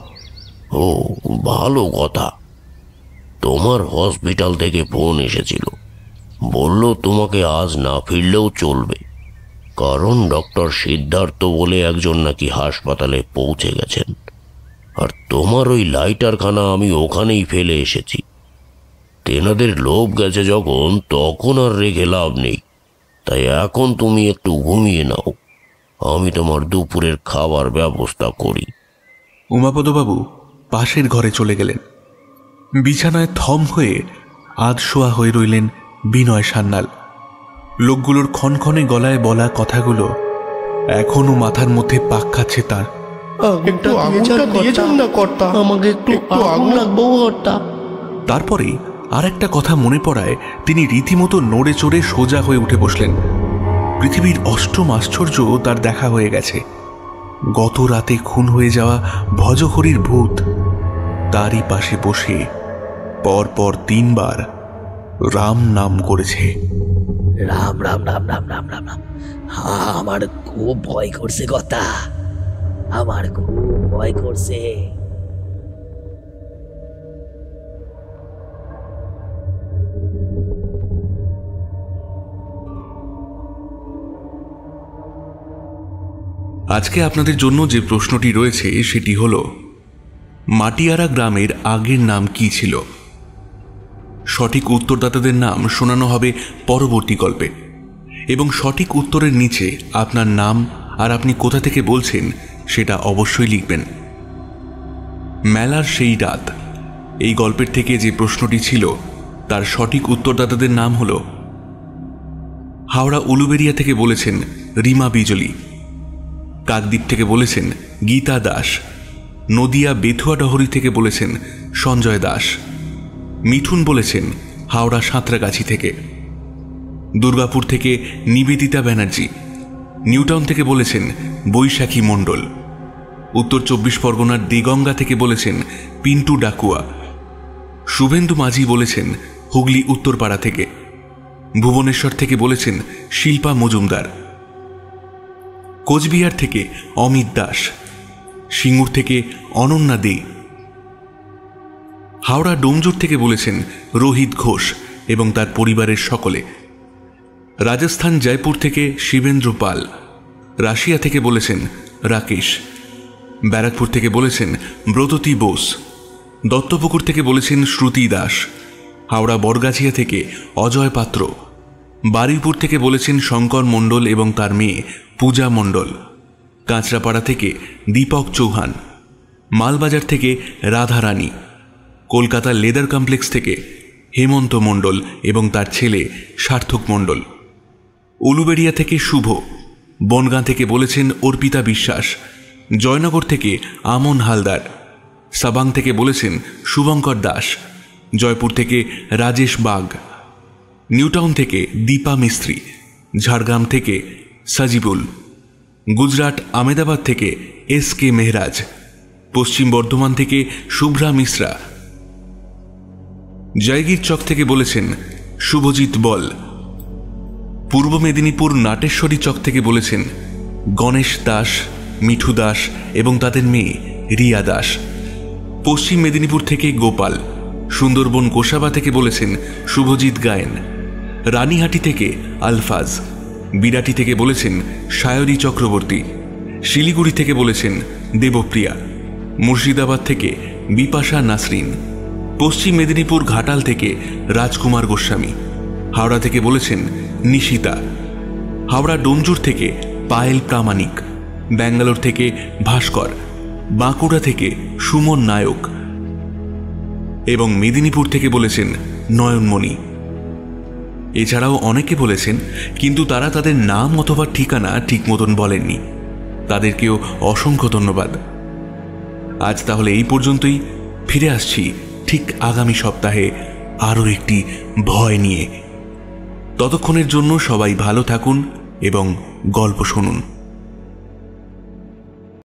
ও, ভালো কথা। তোমার হসপিটাল থেকে ফোন এসেছিল। বলল তোমাকে আজ না ফিরলেও চলবে, কারণ ডক্টর সিদ্ধার্থ বলে একজন নাকি হাসপাতালে পৌঁছে গেছেন। আর তোমার ওই লাইটারখানা আমি ওখানেই ফেলে এসেছি। তেনাদের লোভ গেছে যখন, তখন আর রেখে লাভ নেই। তাই এখন তুমি একটু ঘুমিয়ে নাও, আমি তোমার দুপুরের খাবার ব্যবস্থা করি। উমাপদবাবু পাশের ঘরে চলে গেলেন। বিছানায় থম হয়ে আধশোয়া হয়ে রইলেন বিনয় সান্যাল। লোকগুলোর ক্ষণক্ষণে গলায় বলা কথাগুলো এখনো মাথার মধ্যে পাক খাচ্ছে তার। তারপরে আর একটা কথা মনে পড়ায় তিনি রীতিমতো নড়ে চড়ে সোজা হয়ে উঠে বসলেন। পৃথিবীর অষ্টম আশ্চর্য তার দেখা হয়ে গেছে। গত রাতে খুন হয়ে যাওয়া ভজহরির ভূত তারই পাশে বসে পরপর 3 বার রাম নাম করেছে। রাম রাম রাম রাম রাম রাম রাম। আমার খুব ভয় করছে কথা, আমার খুব ভয় করছে। আজকে আপনাদের জন্য যে প্রশ্নটি রয়েছে সেটি হল, মাটিয়ারা গ্রামের আগের নাম কি ছিল? সঠিক উত্তরদাতাদের নাম শোনানো হবে পরবর্তী গল্পে, এবং সঠিক উত্তরের নিচে আপনার নাম আর আপনি কোথা থেকে বলছেন সেটা অবশ্যই লিখবেন। মেলার সেই রাত এই গল্পের থেকে যে প্রশ্নটি ছিল তার সঠিক উত্তরদাতাদের নাম হল, হাওড়া উলুবেড়িয়া থেকে বলেছেন রিমা বিজলি, কাকদ্বীপ থেকে বলেছেন গীতা দাস, নদিয়া বেথুয়াডহরি থেকে বলেছেন সঞ্জয় দাস, মিঠুন বলেছেন হাওড়া সাঁতরাগাছি থেকে, দুর্গাপুর থেকে নিবেদিতা ব্যানার্জি, নিউটাউন থেকে বলেছেন বৈশাখী মণ্ডল, উত্তর 24 পরগনার দেগঙ্গা থেকে বলেছেন পিন্টু ডাকুয়া, শুভেন্দু মাঝি বলেছেন হুগলি উত্তরপাড়া থেকে, ভুবনেশ্বর থেকে বলেছেন শিল্পা মজুমদার, কোচবিহার থেকে অমিত দাস, সিঙ্গুর থেকে অনন্যা দে, হাওড়া ডোমজুর থেকে বলেছেন রোহিত ঘোষ এবং তার পরিবারের সকলে, রাজস্থান জয়পুর থেকে শিবেন্দ্র পাল, রাশিয়া থেকে বলেছেন রাকেশ, ব্যারাকপুর থেকে বলেছেন ব্রততী বোস, দত্তপুকুর থেকে বলেছেন শ্রুতি দাস, হাওড়া বরগাছিয়া থেকে অজয় পাত্র, বারুইপুর থেকে বলেছেন শঙ্কর মণ্ডল এবং তার মেয়ে পূজা মণ্ডল, কাঁচরাপাড়া থেকে দীপক চৌহান, মালবাজার থেকে রাধারানী, কলকাতা লেদার কমপ্লেক্স থেকে হেমন্ত মণ্ডল এবং তার ছেলে সার্থক মণ্ডল, উলুবেড়িয়া থেকে শুভ, বনগাঁ থেকে বলেছেন অর্পিতা বিশ্বাস, জয়নগর থেকে আমন হালদার, সাবাং থেকে বলেছেন শুভঙ্কর দাস, জয়পুর থেকে রাজেশ বাগ, নিউটাউন থেকে দীপা মিস্ত্রি, ঝাড়গ্রাম থেকে সাজিবুল, গুজরাট আমেদাবাদ থেকে SK মেহরাজ, পশ্চিম বর্ধমান থেকে শুভ্রা মিশ্রা, জয়গীর চক থেকে বলেছেন শুভজিৎ বল, পূর্ব মেদিনীপুর নাটেশ্বরী চক থেকে বলেছেন গণেশ দাস, মিঠু দাস এবং তাদের মেয়ে রিয়া দাস, পশ্চিম মেদিনীপুর থেকে গোপাল, সুন্দরবন গোসাবা থেকে বলেছেন শুভজিৎ গায়েন, রানীহাটি থেকে আলফাজ, বিরাটি থেকে বলেছেন সায়রী চক্রবর্তী, শিলিগুড়ি থেকে বলেছেন দেবপ্রিয়া, মুর্শিদাবাদ থেকে বিপাশা নাসরিন, পশ্চিম মেদিনীপুর ঘাটাল থেকে রাজকুমার গোস্বামী, হাওড়া থেকে বলেছেন নিশিতা, হাওড়া ডোমজুর থেকে পায়েল প্রামাণিক, ব্যাঙ্গালোর থেকে ভাস্কর, বাঁকুড়া থেকে সুমন নায়ক এবং মেদিনীপুর থেকে বলেছেন নয়নমণি। এছাড়াও অনেকে বলেছেন, কিন্তু তারা তাদের নাম অথবা ঠিকানা ঠিক মতন বলেননি। তাদেরকেও অসংখ্য ধন্যবাদ। আজ তাহলে এই পর্যন্তই। ফিরে আসছি ঠিক আগামী সপ্তাহে আরও একটি ভয় নিয়ে। ততক্ষণের জন্য সবাই ভালো থাকুন এবং গল্প শুনুন।